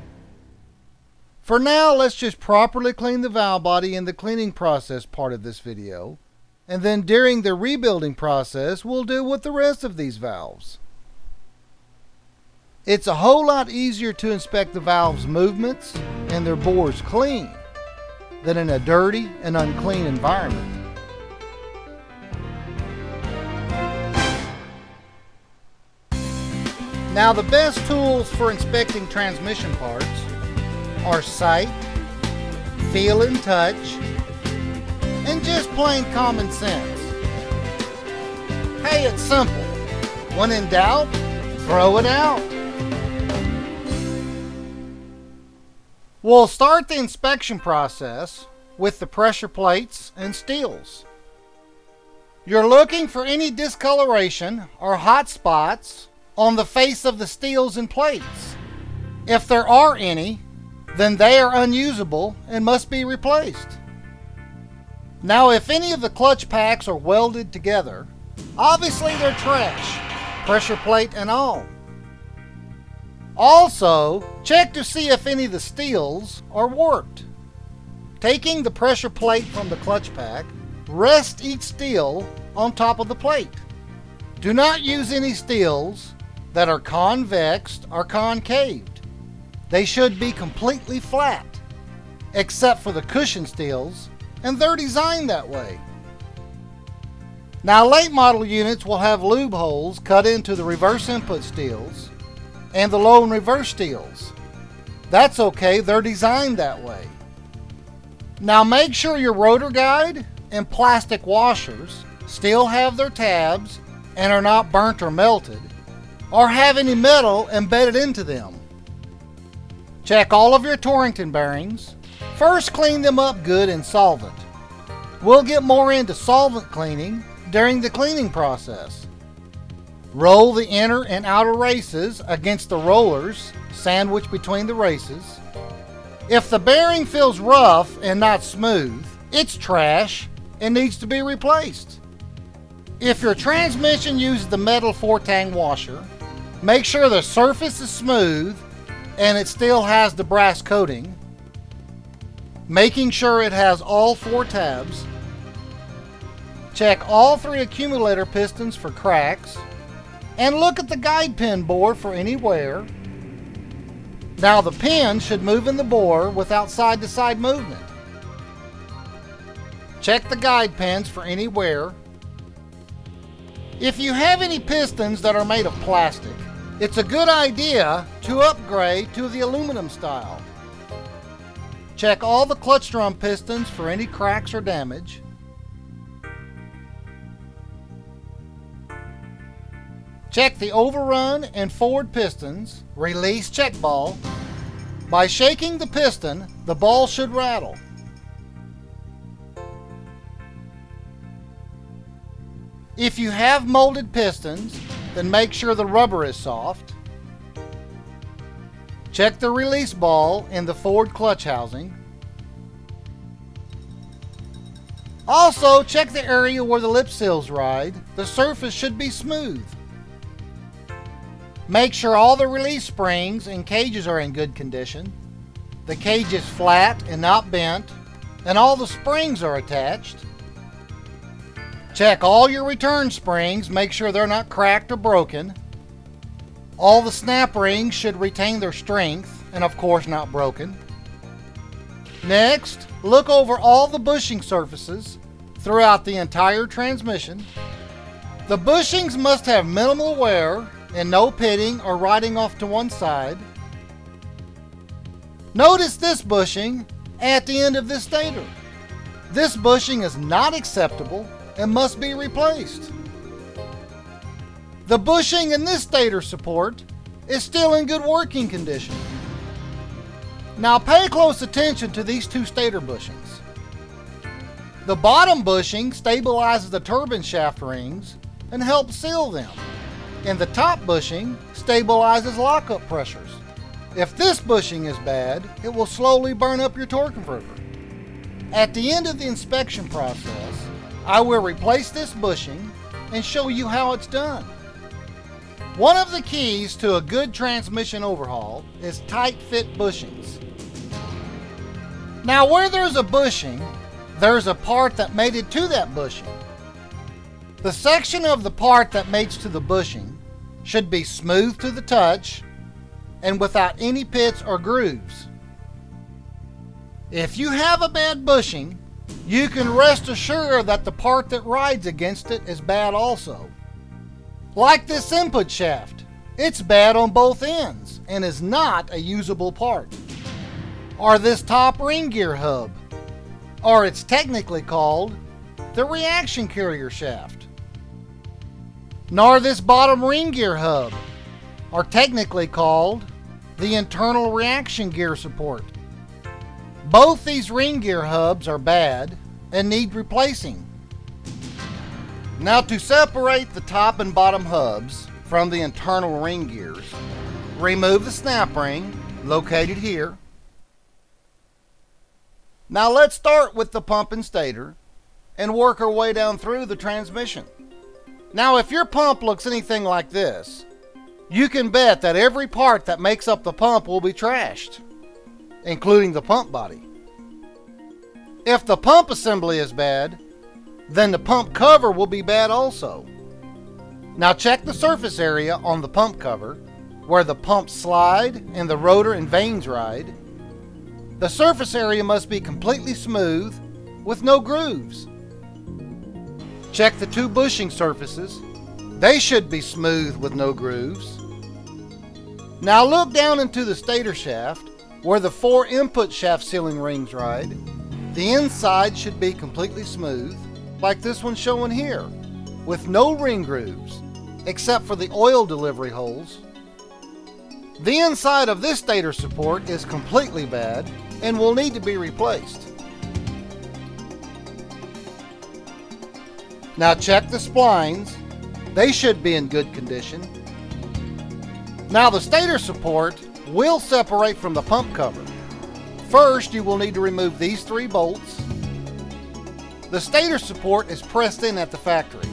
For now, let's just properly clean the valve body in the cleaning process part of this video. And then during the rebuilding process, we'll deal with the rest of these valves. It's a whole lot easier to inspect the valves' movements and their bores clean than in a dirty and unclean environment. Now, the best tools for inspecting transmission parts are sight, feel and touch, and just plain common sense. Hey, it's simple. When in doubt, throw it out. We'll start the inspection process with the pressure plates and steels. You're looking for any discoloration or hot spots on the face of the steels and plates. If there are any, then they are unusable and must be replaced. Now, if any of the clutch packs are welded together, obviously they're trash, pressure plate and all. Also, check to see if any of the steels are warped. Taking the pressure plate from the clutch pack, rest each steel on top of the plate. Do not use any steels that are convex or concaved. They should be completely flat, except for the cushion steels, and they're designed that way. Now, late model units will have lube holes cut into the reverse input steels and the low and reverse steels. That's okay, they're designed that way. Now make sure your rotor guide and plastic washers still have their tabs and are not burnt or melted, or have any metal embedded into them. Check all of your Torrington bearings. First, clean them up good in solvent. We'll get more into solvent cleaning during the cleaning process. Roll the inner and outer races against the rollers sandwiched between the races. If the bearing feels rough and not smooth, it's trash and needs to be replaced. If your transmission uses the metal 4-tang washer, make sure the surface is smooth and it still has the brass coating, making sure it has all 4 tabs. Check all 3 accumulator pistons for cracks, and look at the guide pin bore for any wear. Now the pin should move in the bore without side-to-side movement. Check the guide pins for any wear. If you have any pistons that are made of plastic, it's a good idea to upgrade to the aluminum style. Check all the clutch drum pistons for any cracks or damage. Check the overrun and forward pistons, release check ball. By shaking the piston, the ball should rattle. If you have molded pistons, then make sure the rubber is soft. Check the release ball in the forward clutch housing. Also, check the area where the lip seals ride. The surface should be smooth. Make sure all the release springs and cages are in good condition. The cage is flat and not bent, and all the springs are attached. Check all your return springs, make sure they're not cracked or broken. All the snap rings should retain their strength, and of course not broken. Next, look over all the bushing surfaces throughout the entire transmission. The bushings must have minimal wear and no pitting or riding off to one side. Notice this bushing at the end of this stator. This bushing is not acceptable and must be replaced. The bushing in this stator support is still in good working condition. Now pay close attention to these 2 stator bushings. The bottom bushing stabilizes the turbine shaft rings and helps seal them. And the top bushing stabilizes lockup pressures. If this bushing is bad, it will slowly burn up your torque converter. At the end of the inspection process, I will replace this bushing and show you how it's done. One of the keys to a good transmission overhaul is tight fit bushings. Now where there's a bushing, there's a part that mated to that bushing. The section of the part that mates to the bushing should be smooth to the touch and without any pits or grooves. If you have a bad bushing, you can rest assured that the part that rides against it is bad also. Like this input shaft, it's bad on both ends and is not a usable part. Or this top ring gear hub, or it's technically called the reaction carrier shaft. Nor this bottom ring gear hub, or technically called the internal reaction gear support. Both these ring gear hubs are bad and need replacing. Now to separate the top and bottom hubs from the internal ring gears, remove the snap ring located here. Now let's start with the pump and stator and work our way down through the transmission. Now if your pump looks anything like this, You can bet that every part that makes up the pump will be trashed, including the pump body. If the pump assembly is bad, then the pump cover will be bad also. Now check the surface area on the pump cover, where the pumps slide and the rotor and vanes ride. The surface area must be completely smooth with no grooves. Check the two bushing surfaces. They should be smooth with no grooves. Now look down into the stator shaft where the 4 input shaft sealing rings ride. The inside should be completely smooth, like this one showing here, with no ring grooves, except for the oil delivery holes. The inside of this stator support is completely bad and will need to be replaced. Now check the splines. They should be in good condition. Now the stator support will separate from the pump cover. First, you will need to remove these 3 bolts. The stator support is pressed in at the factory,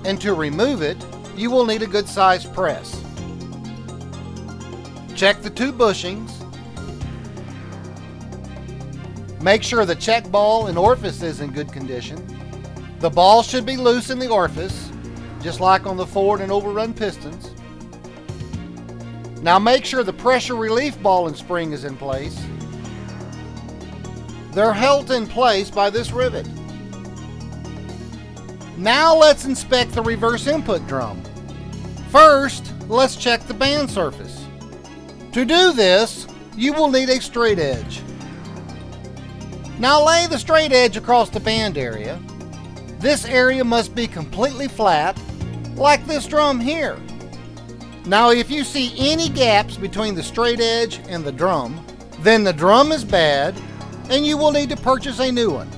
and to remove it, you will need a good sized press. Check the 2 bushings. Make sure the check ball and orifice is in good condition. The ball should be loose in the orifice, just like on the forward and overrun pistons. Now make sure the pressure relief ball and spring is in place. They're held in place by this rivet. Now let's inspect the reverse input drum. First, let's check the band surface. To do this, you will need a straight edge. Now lay the straight edge across the band area. This area must be completely flat, like this drum here. Now if you see any gaps between the straight edge and the drum, then the drum is bad and you will need to purchase a new one.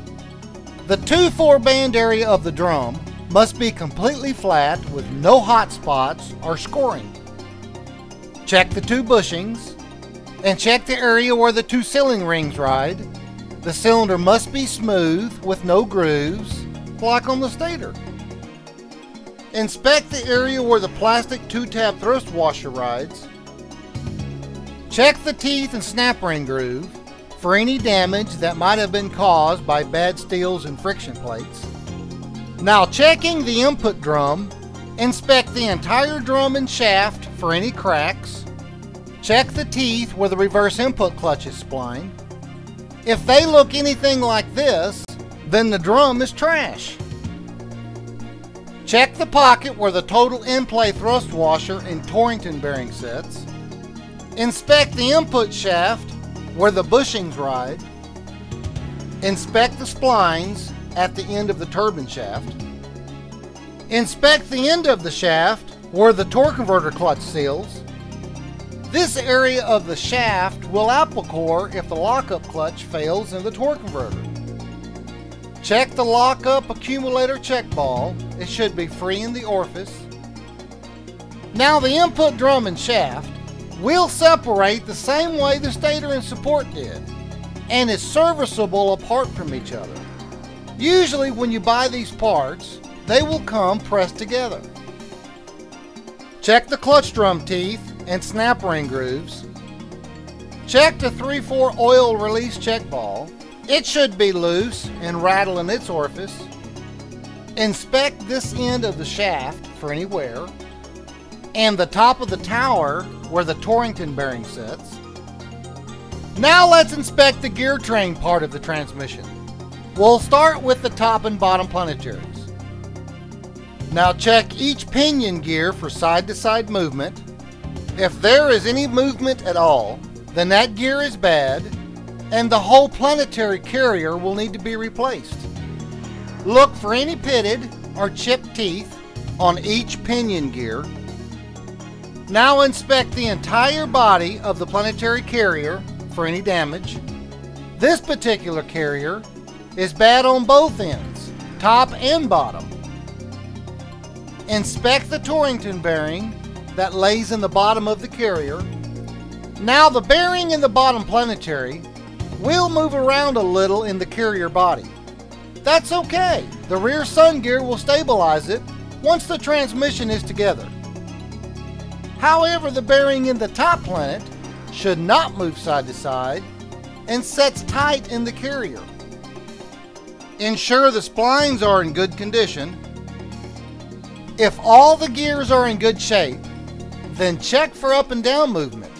The 2/4 band area of the drum must be completely flat with no hot spots or scoring. Check the 2 bushings and check the area where the 2 sealing rings ride. The cylinder must be smooth with no grooves, like on the stator. Inspect the area where the plastic 2-tab thrust washer rides. Check the teeth and snap ring groove for any damage that might have been caused by bad steels and friction plates. Now checking the input drum, inspect the entire drum and shaft for any cracks. Check the teeth where the reverse input clutch is splined. If they look anything like this, then the drum is trash. Check the pocket where the total in-play thrust washer and Torrington bearing sits. Inspect the input shaft where the bushings ride. Inspect the splines at the end of the turbine shaft. Inspect the end of the shaft where the torque converter clutch seals. This area of the shaft will apple core if the lockup clutch fails in the torque converter. Check the lockup accumulator check ball. It should be free in the orifice. Now the input drum and shaft will separate the same way the stator and support did, and is serviceable apart from each other. Usually when you buy these parts, they will come pressed together. Check the clutch drum teeth and snap ring grooves. Check the 3/4 oil release check ball. It should be loose and rattle in its orifice. Inspect this end of the shaft for any wear, and the top of the tower where the Torrington bearing sits. Now let's inspect the gear train part of the transmission. We'll start with the top and bottom planetaries. Now check each pinion gear for side-to-side movement. If there is any movement at all, then that gear is bad, and the whole planetary carrier will need to be replaced. Look for any pitted or chipped teeth on each pinion gear. Now inspect the entire body of the planetary carrier for any damage. This particular carrier is bad on both ends, top and bottom. Inspect the Torrington bearing that lays in the bottom of the carrier. Now the bearing in the bottom planetary will move around a little in the carrier body. That's okay. The rear sun gear will stabilize it once the transmission is together. However, the bearing in the top planet should not move side to side and sets tight in the carrier. Ensure the splines are in good condition. If all the gears are in good shape, then check for up and down movement.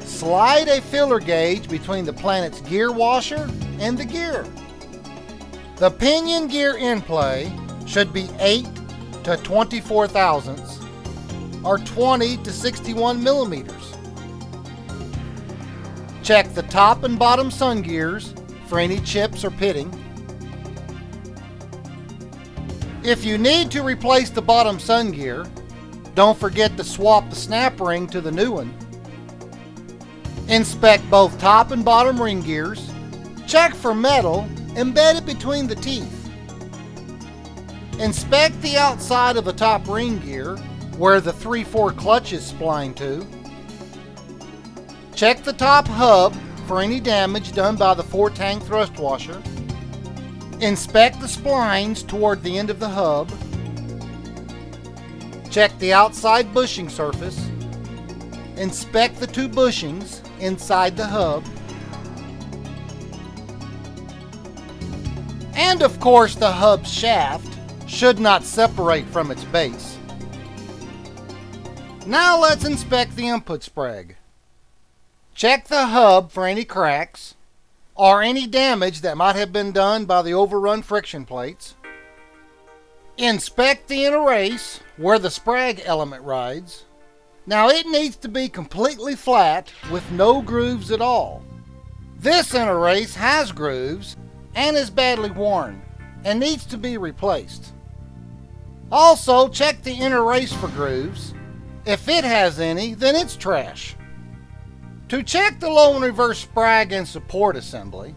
Slide a filler gauge between the planet's gear washer and the gear. The pinion gear in play should be 8 to 24 thousandths or 20 to 61 millimeters. Check the top and bottom sun gears for any chips or pitting. If you need to replace the bottom sun gear, don't forget to swap the snap ring to the new one. Inspect both top and bottom ring gears. Check for metal embedded between the teeth. Inspect the outside of the top ring gear where the 3/4 clutch is splined to. Check the top hub for any damage done by the 4-tang thrust washer. Inspect the splines toward the end of the hub. Check the outside bushing surface. Inspect the 2 bushings inside the hub. And of course, the hub's shaft should not separate from its base. Now let's inspect the input sprag. Check the hub for any cracks or any damage that might have been done by the overrun friction plates. Inspect the inner race where the sprag element rides. Now it needs to be completely flat with no grooves at all. This inner race has grooves and is badly worn and needs to be replaced. Also, check the inner race for grooves. If it has any, then it's trash. To check the low and reverse sprag and support assembly,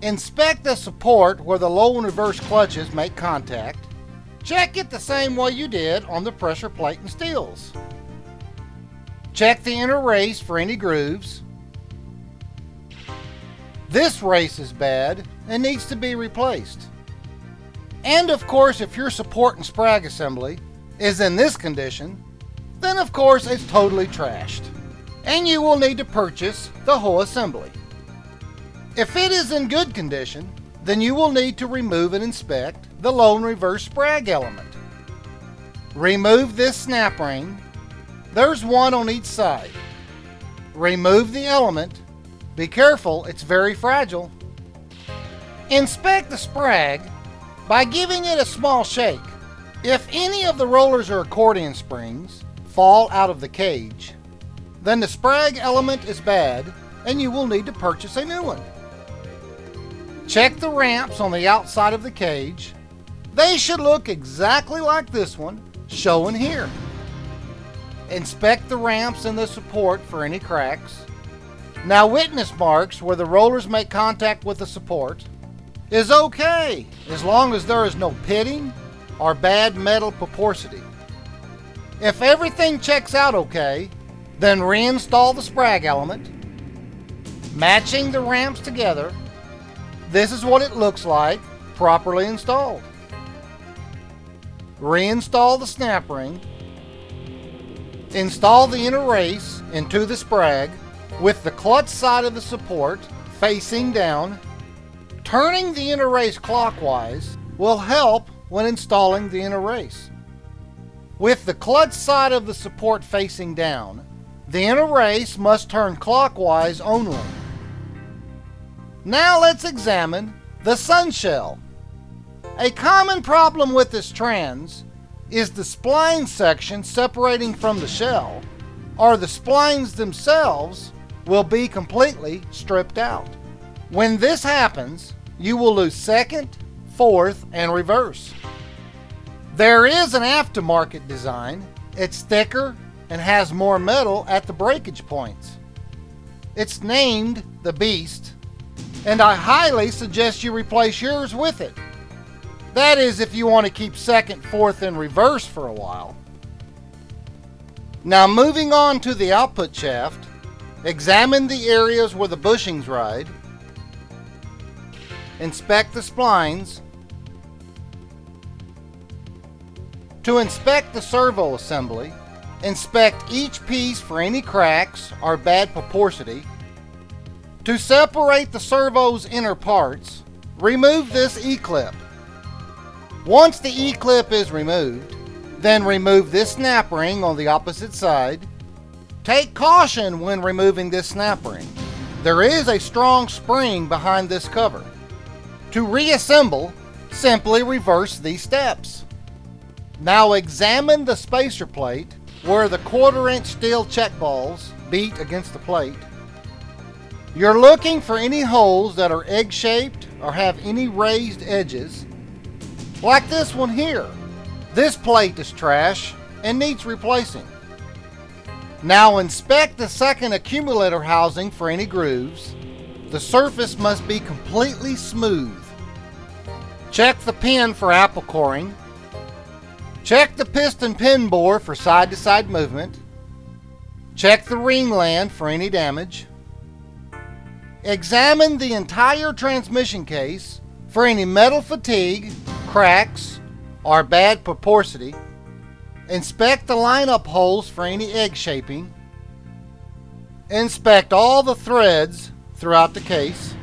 inspect the support where the low and reverse clutches make contact. Check it the same way you did on the pressure plate and steels. Check the inner race for any grooves. This race is bad and needs to be replaced. And of course, if your support and sprag assembly is in this condition, then of course it's totally trashed, and you will need to purchase the whole assembly. If it is in good condition, then you will need to remove and inspect the low and reverse sprag element. Remove this snap ring. There's one on each side. Remove the element. Be careful, it's very fragile. Inspect the sprag by giving it a small shake. If any of the rollers or accordion springs fall out of the cage, then the sprag element is bad and you will need to purchase a new one. Check the ramps on the outside of the cage. They should look exactly like this one shown here. Inspect the ramps and the support for any cracks. Now, witness marks where the rollers make contact with the support is okay as long as there is no pitting or bad metal porosity. If everything checks out okay, then reinstall the sprag element. Matching the ramps together, this is what it looks like properly installed. Reinstall the snap ring. Install the inner race into the sprag with the clutch side of the support facing down. Turning the inner race clockwise will help when installing the inner race. With the clutch side of the support facing down, the inner race must turn clockwise only. Now let's examine the sun shell. A common problem with this trans is the spline section separating from the shell, or the splines themselves will be completely stripped out. When this happens, you will lose second, fourth, and reverse. There is an aftermarket design. It's thicker and has more metal at the breakage points. It's named the Beast, and I highly suggest you replace yours with it. That is, if you want to keep second, fourth, and reverse for a while. Now, moving on to the output shaft, examine the areas where the bushings ride. Inspect the splines. To inspect the servo assembly, Inspect each piece for any cracks or bad porosity. To separate the servo's inner parts, remove this E-clip. Once the E-clip is removed, then remove this snap ring on the opposite side. Take caution when removing this snap ring. There is a strong spring behind this cover. To reassemble, simply reverse these steps. Now examine the spacer plate where the 1/4-inch steel check balls beat against the plate. You're looking for any holes that are egg-shaped or have any raised edges, like this one here. This plate is trash and needs replacing. Now inspect the second accumulator housing for any grooves. The surface must be completely smooth. Check the pin for apple coring. Check the piston pin bore for side-to-side movement. Check the ring land for any damage. Examine the entire transmission case for any metal fatigue, cracks, or bad porosity. Inspect the lineup holes for any egg shaping. Inspect all the threads throughout the case.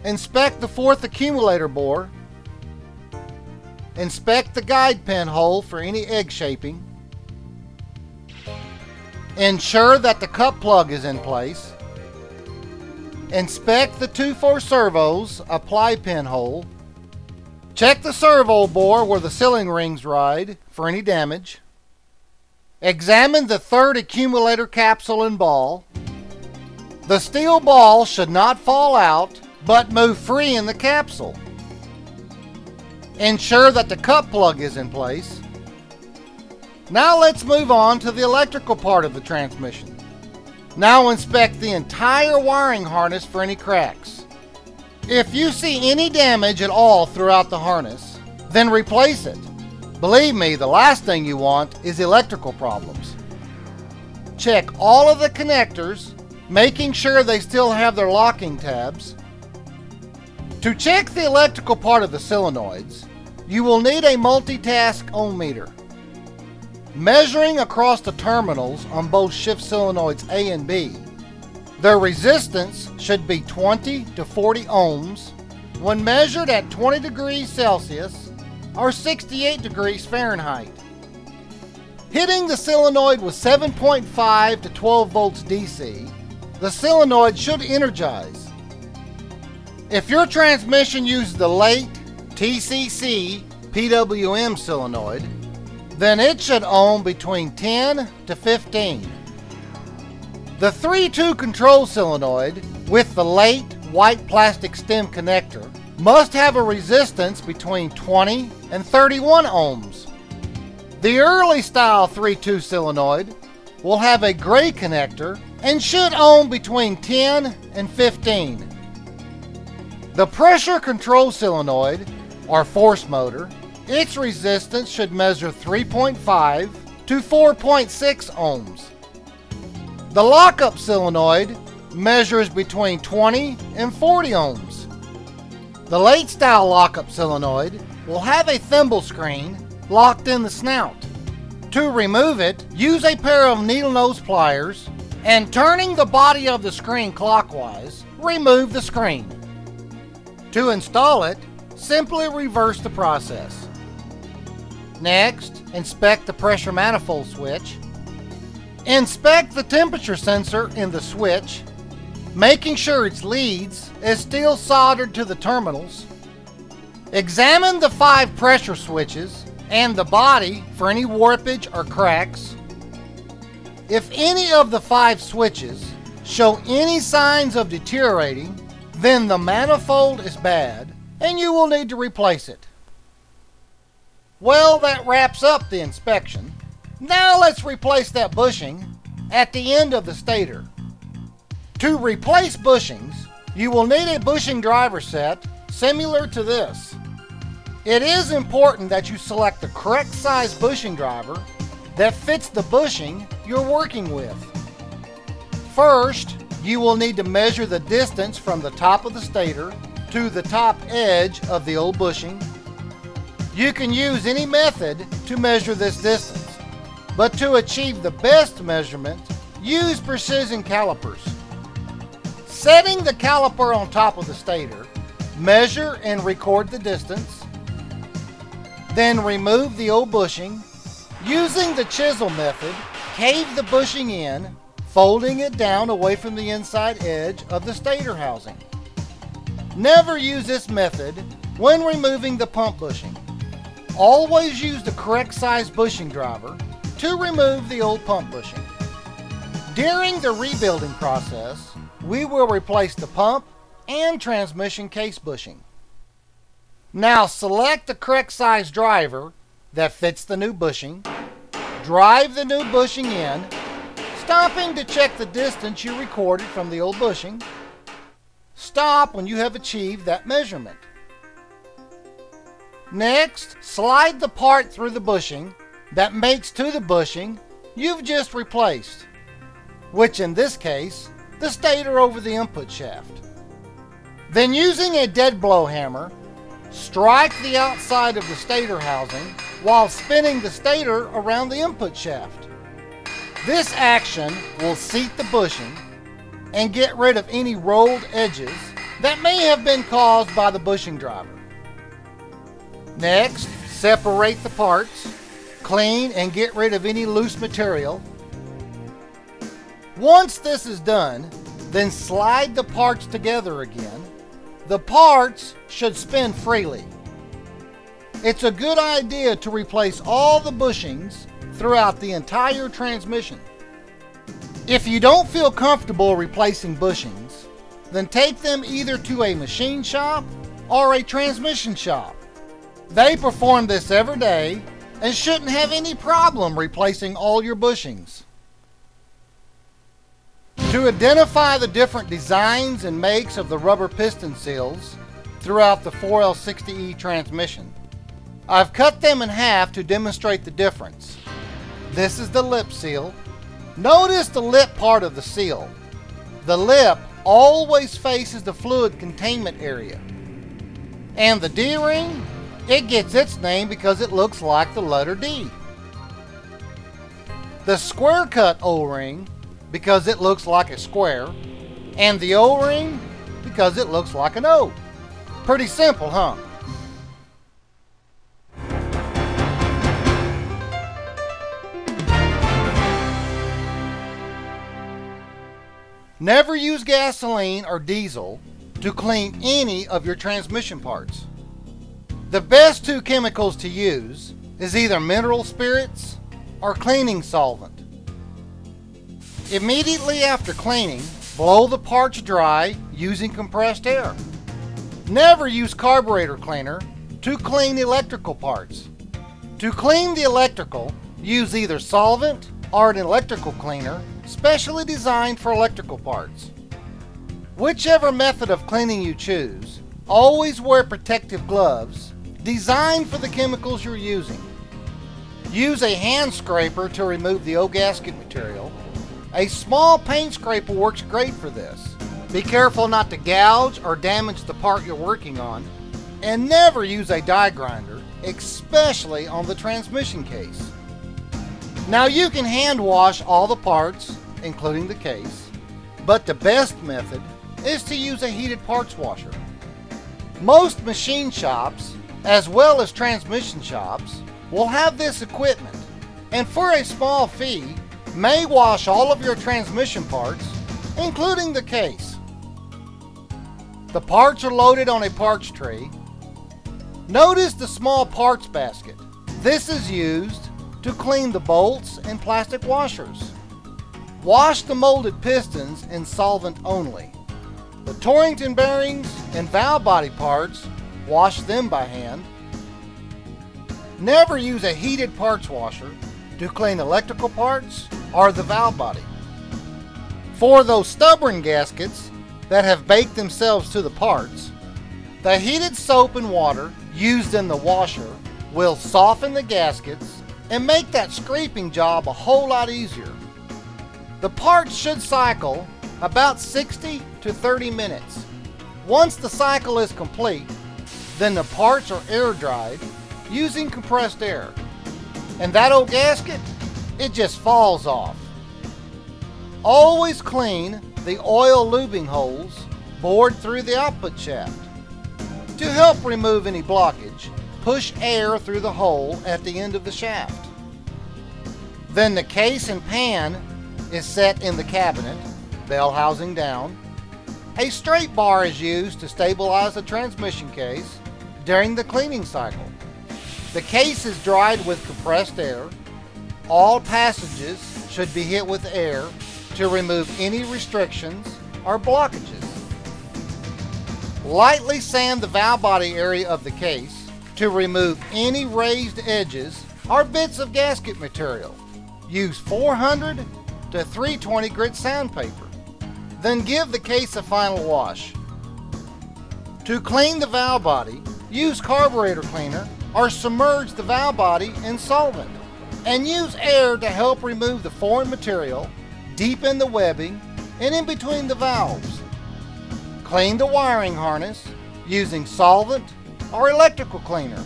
Inspect the 4th accumulator bore. Inspect the guide pin hole for any egg shaping. Ensure that the cup plug is in place. Inspect the 2/4 servo's apply pin hole. Check the servo bore where the sealing rings ride for any damage. Examine the 3rd accumulator capsule and ball. The steel ball should not fall out but move free in the capsule. Ensure that the cup plug is in place. Now let's move on to the electrical part of the transmission. Now inspect the entire wiring harness for any cracks. If you see any damage at all throughout the harness, then replace it. Believe me, the last thing you want is electrical problems. Check all of the connectors, making sure they still have their locking tabs. To check the electrical part of the solenoids, you will need a multitask ohm meter. Measuring across the terminals on both shift solenoids A and B, their resistance should be 20 to 40 ohms when measured at 20 degrees Celsius or 68 degrees Fahrenheit. Hitting the solenoid with 7.5 to 12 volts DC, the solenoid should energize. If your transmission uses the late TCC PWM solenoid, then it should ohm between 10 to 15. The 3-2 control solenoid with the late white plastic stem connector must have a resistance between 20 and 31 ohms. The early style 3-2 solenoid will have a gray connector and should ohm between 10 and 15. The pressure control solenoid, or force motor, its resistance should measure 3.5 to 4.6 ohms. The lockup solenoid measures between 20 and 40 ohms. The late style lockup solenoid will have a thimble screen locked in the snout. To remove it, use a pair of needle nose pliers and turning the body of the screen clockwise, remove the screen. To install it, simply reverse the process. Next, inspect the pressure manifold switch. Inspect the temperature sensor in the switch, making sure its leads is still soldered to the terminals. Examine the 5 pressure switches and the body for any warpage or cracks. If any of the 5 switches show any signs of deteriorating, then the manifold is bad and you will need to replace it. Well, that wraps up the inspection. Now let's replace that bushing at the end of the stator. To replace bushings, you will need a bushing driver set similar to this. It is important that you select the correct size bushing driver that fits the bushing you're working with. First, you will need to measure the distance from the top of the stator to the top edge of the old bushing. You can use any method to measure this distance. But to achieve the best measurement, use precision calipers. Setting the caliper on top of the stator, measure and record the distance. Then remove the old bushing. Using the chisel method, cave the bushing in, folding it down away from the inside edge of the stator housing. Never use this method when removing the pump bushing. Always use the correct size bushing driver to remove the old pump bushing. During the rebuilding process, we will replace the pump and transmission case bushing. Now select the correct size driver that fits the new bushing. Drive the new bushing in, stopping to check the distance you recorded from the old bushing. Stop when you have achieved that measurement. Next, slide the part through the bushing that mates to the bushing you've just replaced, which in this case, the stator over the input shaft. Then using a dead blow hammer, strike the outside of the stator housing while spinning the stator around the input shaft. This action will seat the bushing and get rid of any rolled edges that may have been caused by the bushing driver. Next, separate the parts, clean and get rid of any loose material. Once this is done, then slide the parts together again. The parts should spin freely. It's a good idea to replace all the bushings throughout the entire transmission. If you don't feel comfortable replacing bushings, then take them either to a machine shop or a transmission shop. They perform this every day and shouldn't have any problem replacing all your bushings. To identify the different designs and makes of the rubber piston seals throughout the 4L60E transmission, I've cut them in half to demonstrate the difference. This is the lip seal. Notice the lip part of the seal. The lip always faces the fluid containment area. And the D-ring, it gets its name because it looks like the letter D. The square cut O-ring because it looks like a square, and the O-ring because it looks like an O. Pretty simple, huh? Never use gasoline or diesel to clean any of your transmission parts. The best two chemicals to use is either mineral spirits or cleaning solvent. Immediately after cleaning, blow the parts dry using compressed air. Never use carburetor cleaner to clean electrical parts. To clean the electrical, use either solvent or an electrical cleaner specially designed for electrical parts. Whichever method of cleaning you choose, always wear protective gloves designed for the chemicals you're using. Use a hand scraper to remove the O-gasket material. A small paint scraper works great for this. Be careful not to gouge or damage the part you're working on, and never use a die grinder, especially on the transmission case. Now you can hand wash all the parts, including the case, but the best method is to use a heated parts washer. Most machine shops, as well as transmission shops, will have this equipment, and for a small fee, may wash all of your transmission parts, including the case. The parts are loaded on a parts tray. Notice the small parts basket. This is used to clean the bolts and plastic washers. Wash the molded pistons in solvent only. The Torrington bearings and valve body parts, wash them by hand. Never use a heated parts washer to clean electrical parts or the valve body. For those stubborn gaskets that have baked themselves to the parts, the heated soap and water used in the washer will soften the gaskets and make that scraping job a whole lot easier. The parts should cycle about 60 to 30 minutes. Once the cycle is complete, then the parts are air dried using compressed air. And that old gasket, it just falls off. Always clean the oil lubing holes bored through the output shaft. To help remove any blockage, push air through the hole at the end of the shaft. Then the case and pan is set in the cabinet, bell housing down. A straight bar is used to stabilize the transmission case during the cleaning cycle. The case is dried with compressed air. All passages should be hit with air to remove any restrictions or blockages. Lightly sand the valve body area of the case to remove any raised edges or bits of gasket material. Use 400 to 320 grit sandpaper. Then give the case a final wash. To clean the valve body, use carburetor cleaner or submerge the valve body in solvent. And use air to help remove the foreign material deep in the webbing and in between the valves. Clean the wiring harness using solvent or electrical cleaner.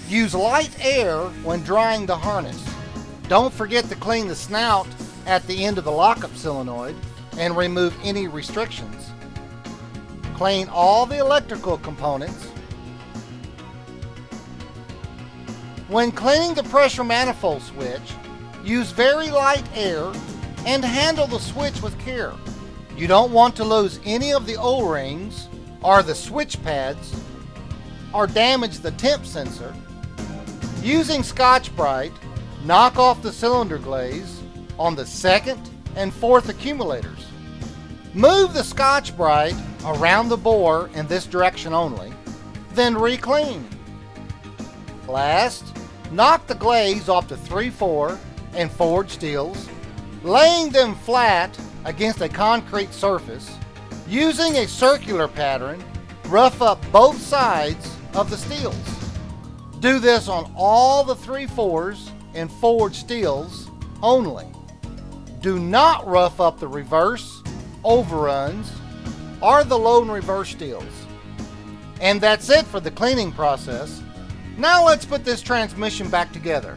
Use light air when drying the harness. Don't forget to clean the snout at the end of the lockup solenoid and remove any restrictions. Clean all the electrical components. When cleaning the pressure manifold switch, use very light air and handle the switch with care. You don't want to lose any of the O-rings or the switch pads or damage the temp sensor. Using Scotch-Brite, knock off the cylinder glaze on the second and fourth accumulators. Move the Scotch-Brite around the bore in this direction only, then re-clean. Last, knock the glaze off the 3/4 and forward steels, laying them flat against a concrete surface. Using a circular pattern, rough up both sides of the steels. Do this on all the 3/4s and forward steels only. Do not rough up the reverse, overruns, or the low and reverse steels. And that's it for the cleaning process. Now let's put this transmission back together.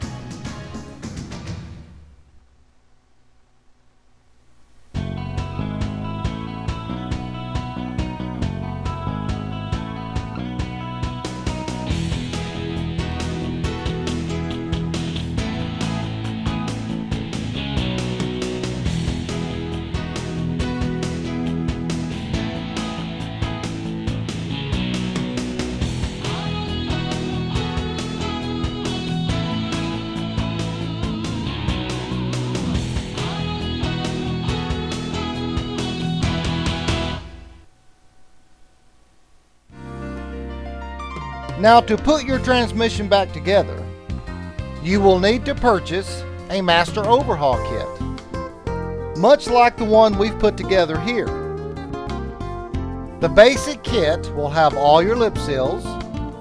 Now, to put your transmission back together, you will need to purchase a master overhaul kit, much like the one we've put together here. The basic kit will have all your lip seals,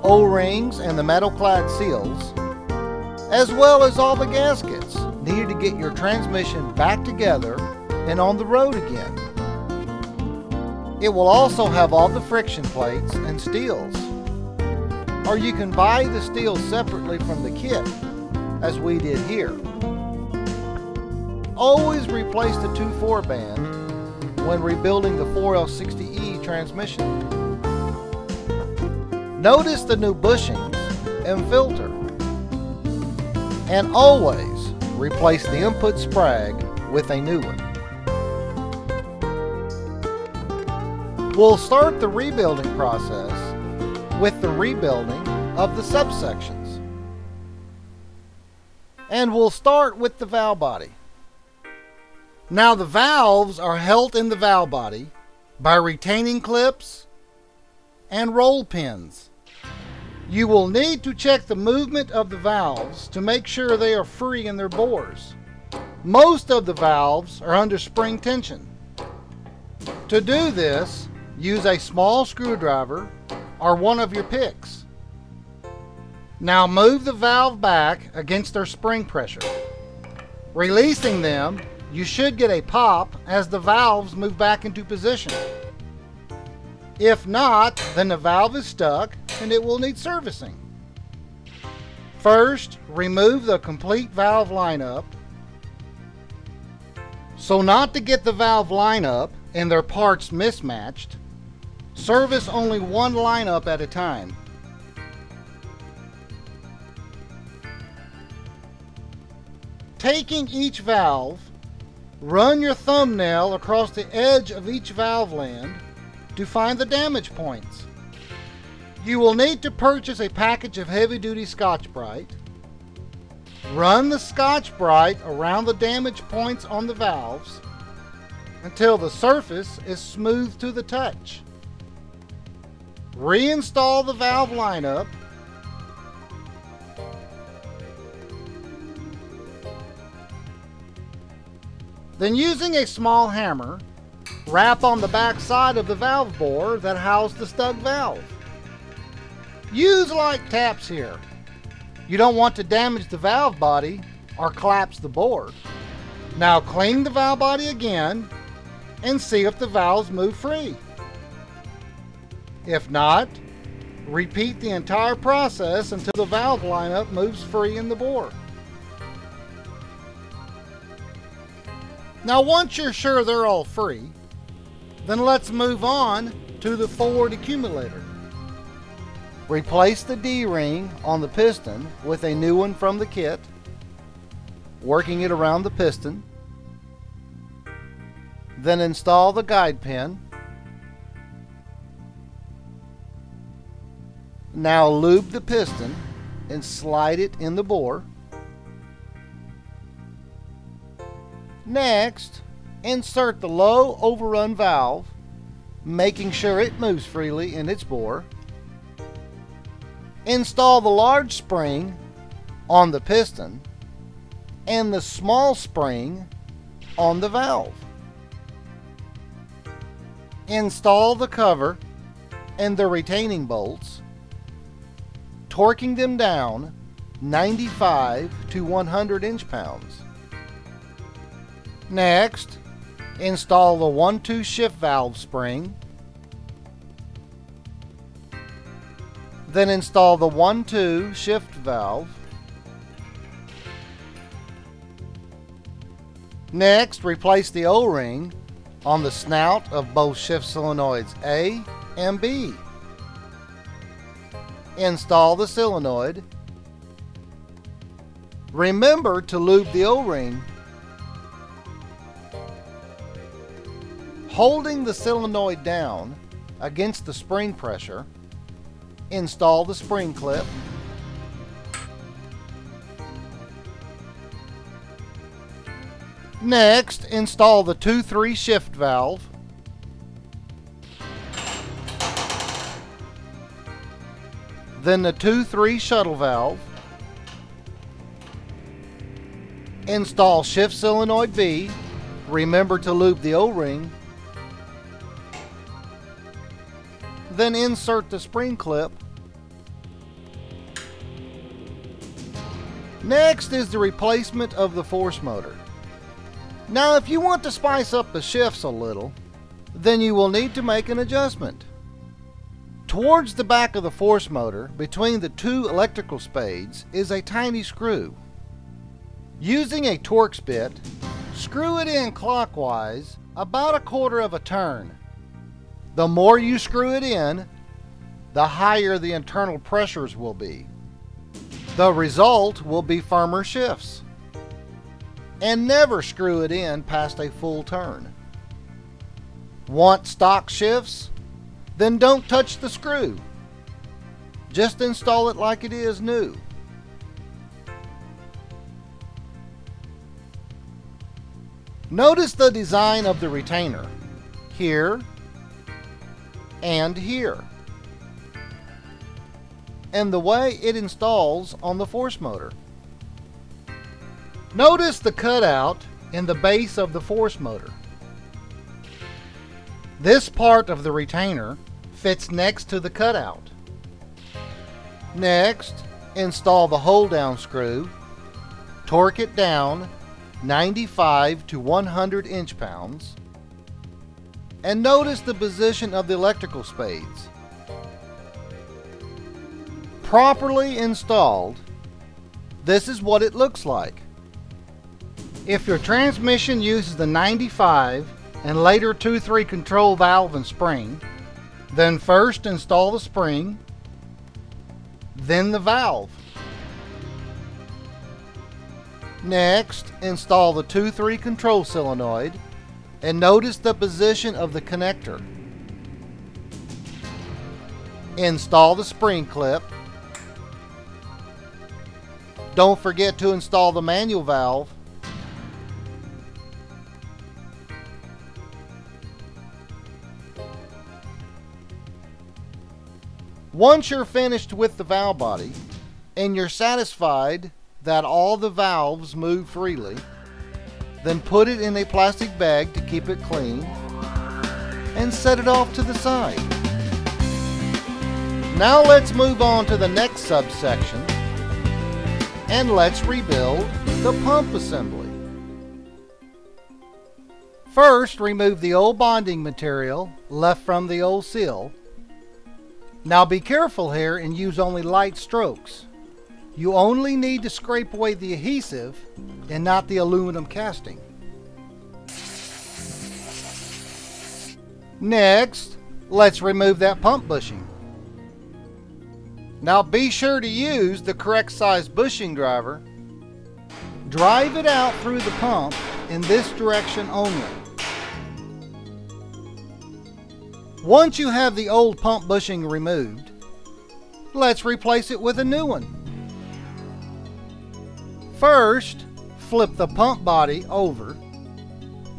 O-rings, and the metal clad seals, as well as all the gaskets needed to get your transmission back together and on the road again. It will also have all the friction plates and steels. Or you can buy the steel separately from the kit, as we did here. Always replace the 2/4 band when rebuilding the 4L60E transmission. Notice the new bushings and filter. And always replace the input sprag with a new one. We'll start the rebuilding process with the rebuilding of the subsections. And we'll start with the valve body. Now the valves are held in the valve body by retaining clips and roll pins. You will need to check the movement of the valves to make sure they are free in their bores. Most of the valves are under spring tension. To do this, use a small screwdriver or one of your picks. Now move the valve back against their spring pressure. Releasing them, you should get a pop as the valves move back into position. If not, then the valve is stuck and it will need servicing. First, remove the complete valve lineup So not to get the valve lineup and their parts mismatched, service only one lineup at a time. Taking each valve, run your thumbnail across the edge of each valve land to find the damage points. You will need to purchase a package of heavy-duty Scotch-Brite. Run the Scotch-Brite around the damage points on the valves until the surface is smooth to the touch. Reinstall the valve lineup. Then, using a small hammer, wrap on the back side of the valve bore that housed the stuck valve. Use light taps here. You don't want to damage the valve body or collapse the bore. Now clean the valve body again and see if the valves move free. If not, repeat the entire process until the valve lineup moves free in the bore. Now once you're sure they're all free, then let's move on to the forward accumulator. Replace the D-ring on the piston with a new one from the kit, working it around the piston. Then install the guide pin. Now lube the piston and slide it in the bore. Next, insert the low overrun valve, making sure it moves freely in its bore. Install the large spring on the piston and the small spring on the valve. Install the cover and the retaining bolts, torquing them down 95 to 100 inch-pounds. Next, install the 1-2 shift valve spring. Then install the 1-2 shift valve. Next, replace the O-ring on the snout of both shift solenoids A and B. Install the solenoid. Remember to lube the O-ring. Holding the solenoid down against the spring pressure, install the spring clip. Next, install the 2-3 shift valve. Then the 2-3 shuttle valve. Install shift solenoid B. Remember to lube the O-ring. Then insert the spring clip. Next is the replacement of the force motor. Now if you want to spice up the shifts a little, then you will need to make an adjustment. Towards the back of the force motor, between the two electrical spades, is a tiny screw. Using a Torx bit, screw it in clockwise about 1/4 of a turn. The more you screw it in, the higher the internal pressures will be. The result will be firmer shifts. And never screw it in past a full turn. Want stock shifts? Then don't touch the screw. Just install it like it is new. Notice the design of the retainer. Here and here, and the way it installs on the force motor. Notice the cutout in the base of the force motor. This part of the retainer fits next to the cutout. Next, install the hold-down screw, torque it down 95 to 100 inch-pounds, and notice the position of the electrical spades. Properly installed, this is what it looks like. If your transmission uses the 95 and later 2-3 control valve and spring, then first install the spring, then the valve. Next, install the 2-3 control solenoid and notice the position of the connector. Install the spring clip. Don't forget to install the manual valve. Once you're finished with the valve body and you're satisfied that all the valves move freely, then put it in a plastic bag to keep it clean and set it off to the side. Now let's move on to the next subsection and let's rebuild the pump assembly. First, remove the old bonding material left from the old seal. Now be careful here and use only light strokes. You only need to scrape away the adhesive and not the aluminum casting. Next, let's remove that pump bushing. Now be sure to use the correct size bushing driver. Drive it out through the pump in this direction only. Once you have the old pump bushing removed, let's replace it with a new one. First, flip the pump body over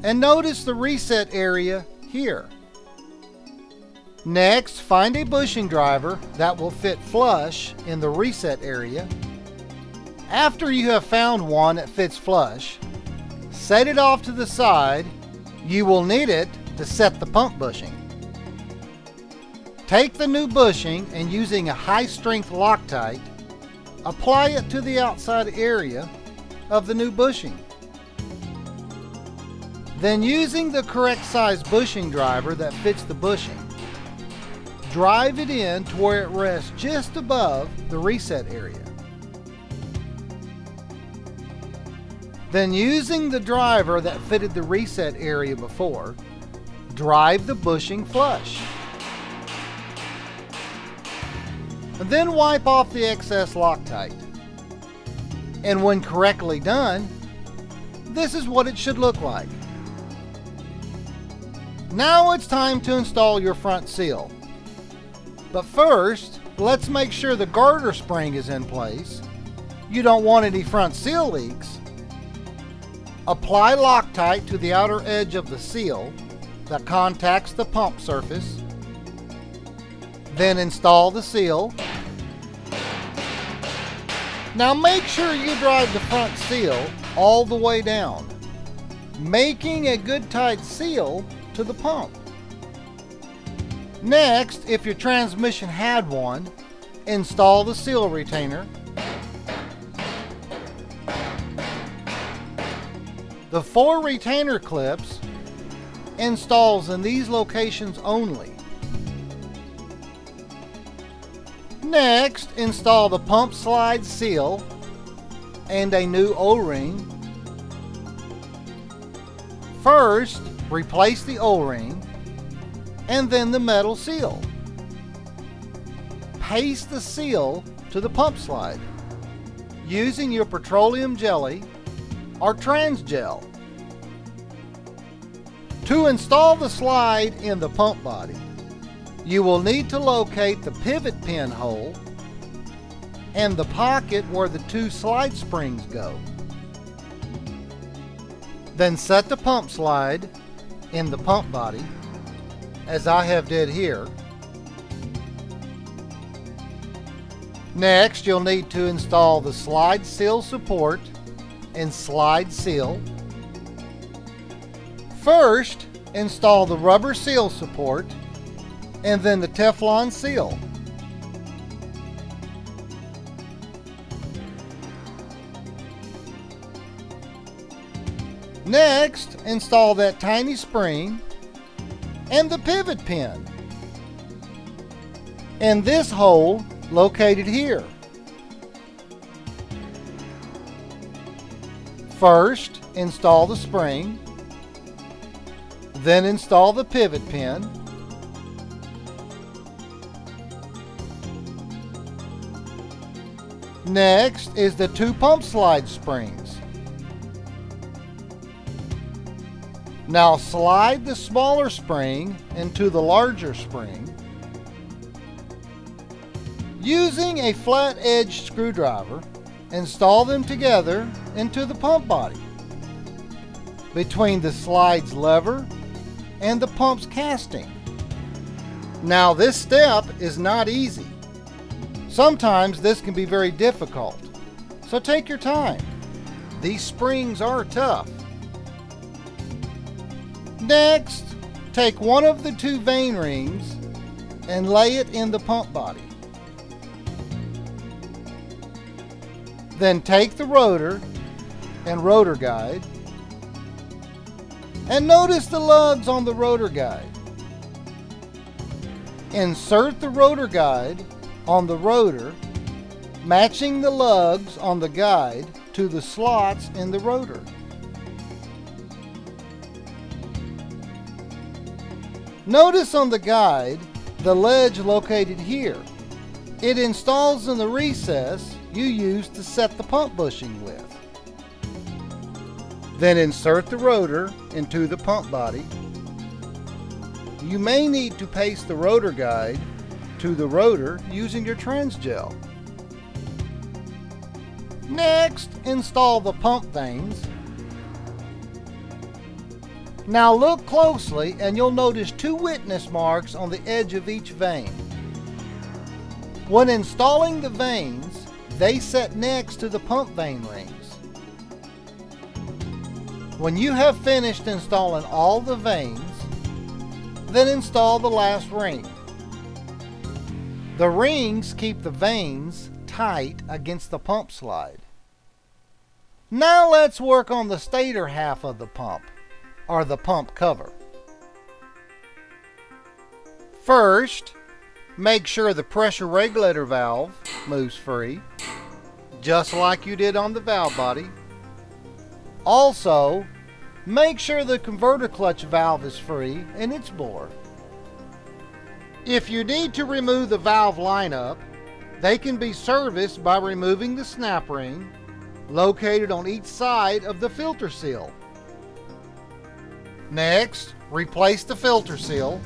and notice the reset area here. Next, find a bushing driver that will fit flush in the reset area. After you have found one that fits flush, set it off to the side. You will need it to set the pump bushing. Take the new bushing and using a high-strength Loctite, apply it to the outside area of the new bushing. Then using the correct size bushing driver that fits the bushing, drive it in to where it rests just above the reset area. Then using the driver that fitted the reset area before, drive the bushing flush. And then wipe off the excess Loctite. And when correctly done, this is what it should look like. Now it's time to install your front seal. But first, let's make sure the garter spring is in place. You don't want any front seal leaks. Apply Loctite to the outer edge of the seal that contacts the pump surface. Then install the seal. Now make sure you drive the front seal all the way down, making a good tight seal to the pump. Next, if your transmission had one, install the seal retainer. The 4 retainer clips installs in these locations only. Next, install the pump slide seal and a new O-ring. First, replace the O-ring and then the metal seal. Paste the seal to the pump slide using your petroleum jelly or trans gel. To install the slide in the pump body, you will need to locate the pivot pin hole and the pocket where the 2 slide springs go. Then set the pump slide in the pump body, as I have did here. Next, you'll need to install the slide seal support and slide seal. First, install the rubber seal support and then the Teflon seal. Next, install that tiny spring and the pivot pin and this hole located here. First, install the spring, then install the pivot pin, next is the 2 pump slide springs. Now slide the smaller spring into the larger spring. Using a flat edge screwdriver, install them together into the pump body, between the slide's lever and the pump's casting. Now this step is not easy. Sometimes this can be very difficult, so take your time. These springs are tough. Next, take one of the 2 vane rings and lay it in the pump body. Then take the rotor and rotor guide and notice the lugs on the rotor guide. Insert the rotor guide on the rotor, matching the lugs on the guide to the slots in the rotor. Notice on the guide the ledge located here. It installs in the recess you use to set the pump bushing with. Then insert the rotor into the pump body. You may need to paste the rotor guide to the rotor using your transgel. Next, install the pump vanes. Now look closely and you'll notice 2 witness marks on the edge of each vane. When installing the vanes, they set next to the pump vane rings. When you have finished installing all the vanes, then install the last ring. The rings keep the vanes tight against the pump slide. Now let's work on the stator half of the pump, or the pump cover. First, make sure the pressure regulator valve moves free, just like you did on the valve body. Also, make sure the converter clutch valve is free in its bore. If you need to remove the valve lineup, they can be serviced by removing the snap ring located on each side of the filter seal. Next, replace the filter seal.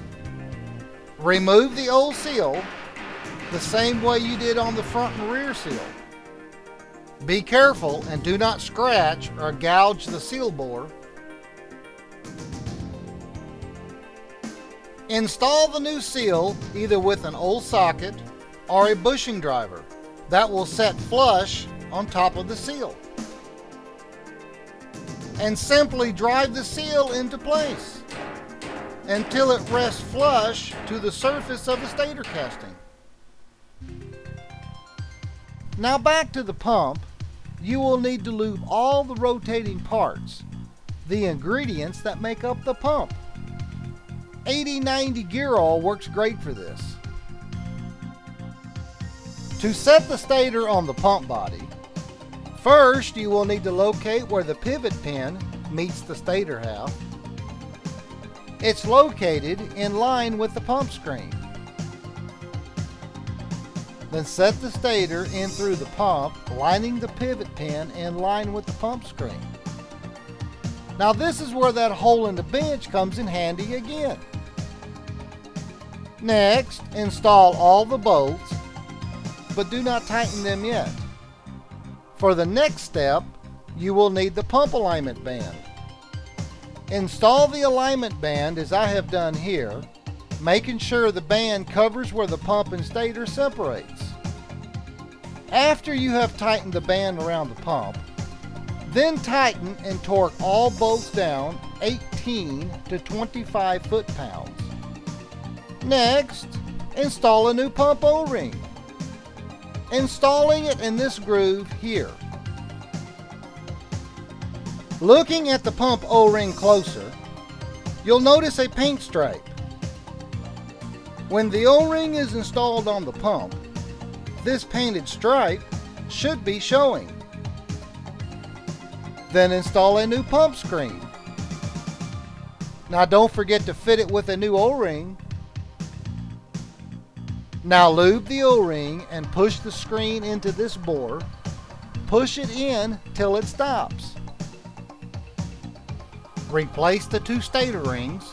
Remove the old seal the same way you did on the front and rear seal. Be careful and do not scratch or gouge the seal bore. Install the new seal either with an old socket or a bushing driver that will set flush on top of the seal. And simply drive the seal into place until it rests flush to the surface of the stator casting. Now back to the pump, you will need to lube all the rotating parts, the ingredients that make up the pump. 80-90 gear oil works great for this. To set the stator on the pump body, first you will need to locate where the pivot pin meets the stator half. It's located in line with the pump screen. Then set the stator in through the pump, lining the pivot pin in line with the pump screen. Now this is where that hole in the bench comes in handy again. Next, install all the bolts, but do not tighten them yet. For the next step, you will need the pump alignment band. Install the alignment band as I have done here, making sure the band covers where the pump and stator separates. After you have tightened the band around the pump, then tighten and torque all bolts down 18 to 25 foot-pounds. Next, install a new pump O-ring, installing it in this groove here. Looking at the pump O-ring closer, you'll notice a paint stripe. When the O-ring is installed on the pump, this painted stripe should be showing. Then install a new pump screen. Now don't forget to fit it with a new O-ring. Now lube the O-ring and push the screen into this bore. Push it in till it stops. Replace the two stator rings.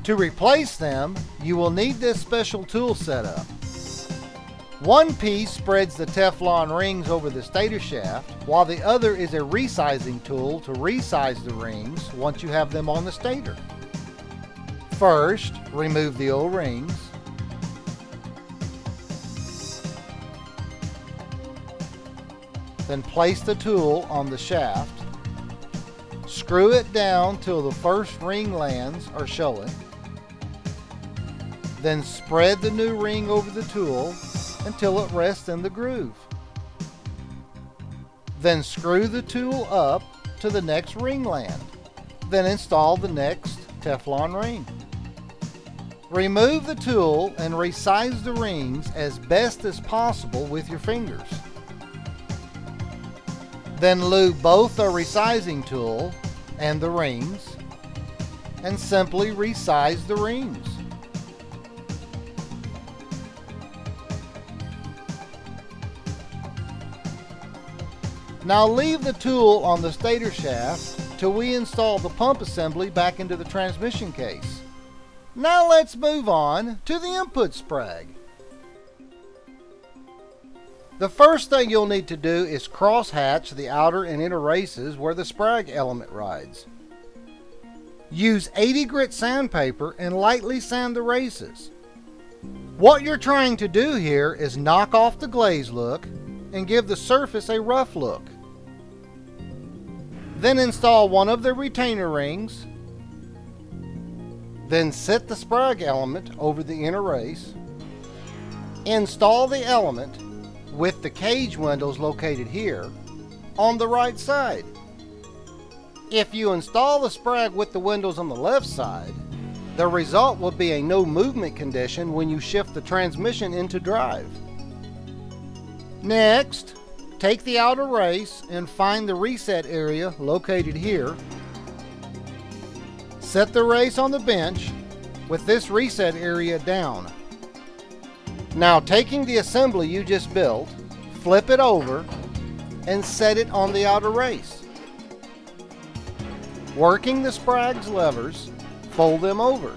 To replace them, you will need this special tool setup. One piece spreads the Teflon rings over the stator shaft, while the other is a resizing tool to resize the rings once you have them on the stator. First, remove the O-rings. Then place the tool on the shaft. Screw it down till the first ring lands or showing. Then spread the new ring over the tool until it rests in the groove. Then screw the tool up to the next ring land. Then install the next Teflon ring. Remove the tool and resize the rings as best as possible with your fingers. Then lube both the resizing tool and the rings and simply resize the rings. Now leave the tool on the stator shaft till we install the pump assembly back into the transmission case. Now let's move on to the input sprag. The first thing you'll need to do is cross-hatch the outer and inner races where the sprag element rides. Use 80 grit sandpaper and lightly sand the races. What you're trying to do here is knock off the glaze look and give the surface a rough look. Then install one of the retainer rings. Then set the sprag element over the inner race. Install the element with the cage windows located here on the right side. If you install the sprag with the windows on the left side, the result will be a no movement condition when you shift the transmission into drive. Next, take the outer race and find the reset area located here. Set the race on the bench with this reset area down. Now taking the assembly you just built, flip it over and set it on the outer race. Working the sprag's levers, fold them over.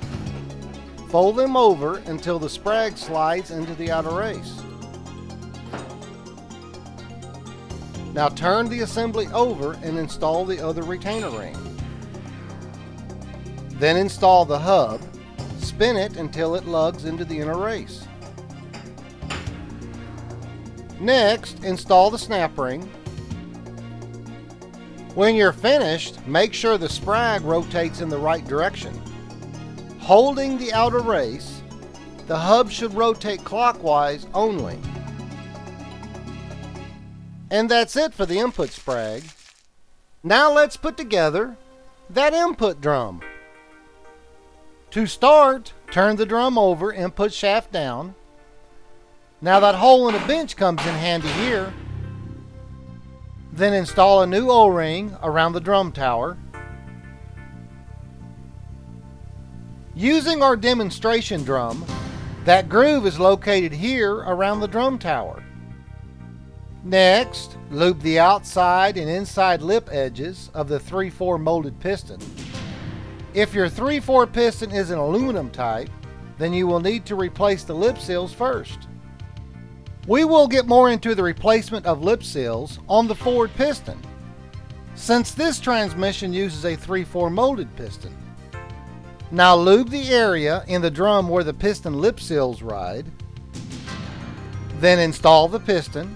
Fold them over until the sprag slides into the outer race. Now turn the assembly over and install the other retainer ring. Then install the hub, spin it until it lugs into the inner race. Next, install the snap ring. When you're finished, make sure the sprag rotates in the right direction. Holding the outer race, the hub should rotate clockwise only. And that's it for the input sprag. Now let's put together that input drum. To start, turn the drum over, input shaft down. Now that hole in the bench comes in handy here. Then install a new O-ring around the drum tower. Using our demonstration drum, that groove is located here around the drum tower. Next, lube the outside and inside lip edges of the 3/4 molded piston. If your 3/4 piston is an aluminum type, then you will need to replace the lip seals first. We will get more into the replacement of lip seals on the forward piston, since this transmission uses a 3/4 molded piston. Now lube the area in the drum where the piston lip seals ride. Then install the piston.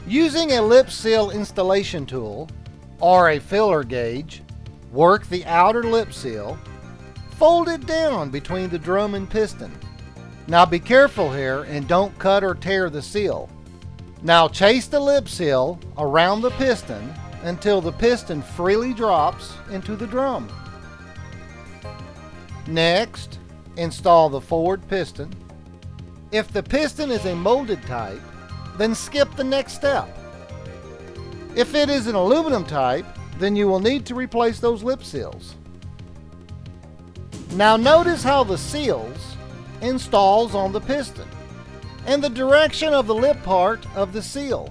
Using a lip seal installation tool or a filler gauge, work the outer lip seal. Fold it down between the drum and piston. Now be careful here and don't cut or tear the seal. Now chase the lip seal around the piston until the piston freely drops into the drum. Next, install the forward piston. If the piston is a molded type, then skip the next step. If it is an aluminum type, then you will need to replace those lip seals. Now notice how the seals installs on the piston and the direction of the lip part of the seal.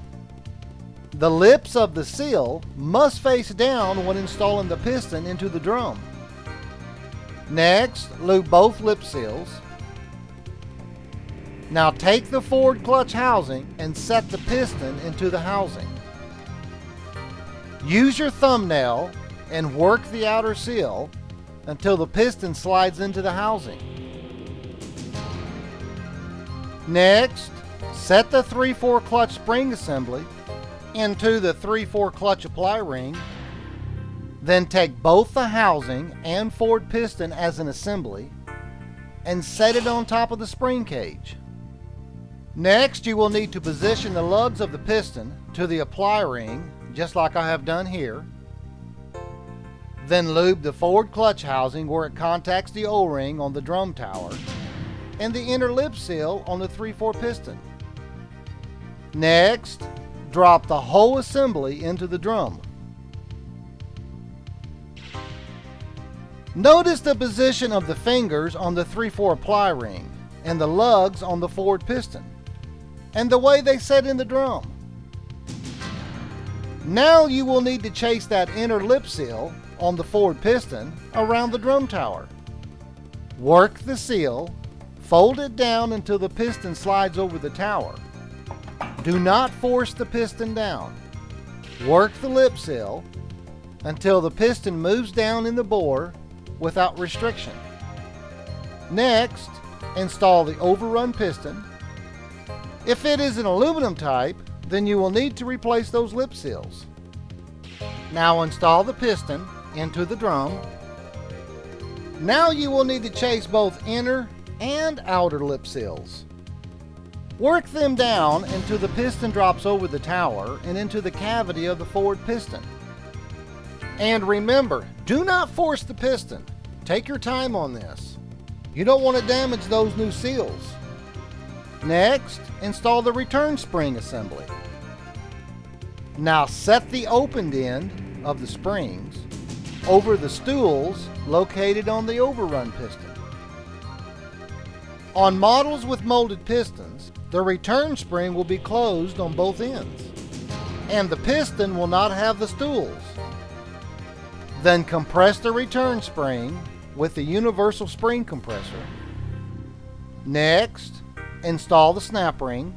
The lips of the seal must face down when installing the piston into the drum. Next, lube both lip seals. Now take the forward clutch housing and set the piston into the housing. Use your thumbnail and work the outer seal until the piston slides into the housing. Next, set the 3/4 clutch spring assembly into the 3/4 clutch apply ring. Then take both the housing and forward piston as an assembly and set it on top of the spring cage. Next, you will need to position the lugs of the piston to the apply ring, just like I have done here. Then lube the forward clutch housing where it contacts the O-ring on the drum tower and the inner lip seal on the 3/4 piston. Next, drop the whole assembly into the drum. Notice the position of the fingers on the 3/4 apply ring and the lugs on the forward piston, and the way they set in the drum. Now you will need to chase that inner lip seal on the forward piston around the drum tower. Work the seal, fold it down until the piston slides over the tower. Do not force the piston down. Work the lip seal until the piston moves down in the bore without restriction. Next, install the overrun piston. If it is an aluminum type, then you will need to replace those lip seals. Now install the piston into the drum. Now you will need to chase both inner and outer lip seals. Work them down until the piston drops over the tower and into the cavity of the forward piston. And remember, do not force the piston. Take your time on this. You don't want to damage those new seals. Next, install the return spring assembly. Now set the opened end of the springs over the stools located on the overrun piston. On models with molded pistons, the return spring will be closed on both ends, and the piston will not have the stools. Then compress the return spring with the universal spring compressor. Next, install the snap ring.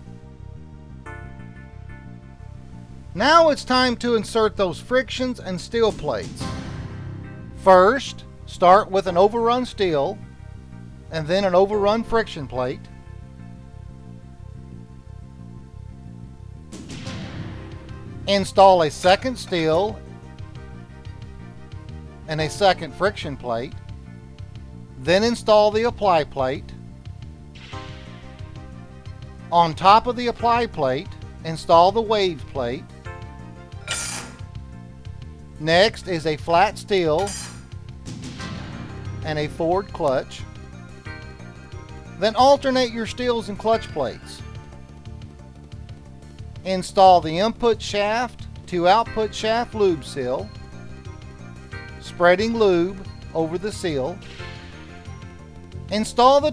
Now it's time to insert those frictions and steel plates. First, start with an overrun steel and then an overrun friction plate. Install a second steel and a second friction plate. Then install the apply plate. On top of the apply plate, install the wave plate. Next is a flat steel and a forward clutch. Then alternate your steels and clutch plates. Install the input shaft to output shaft lube seal, spreading lube over the seal. Install the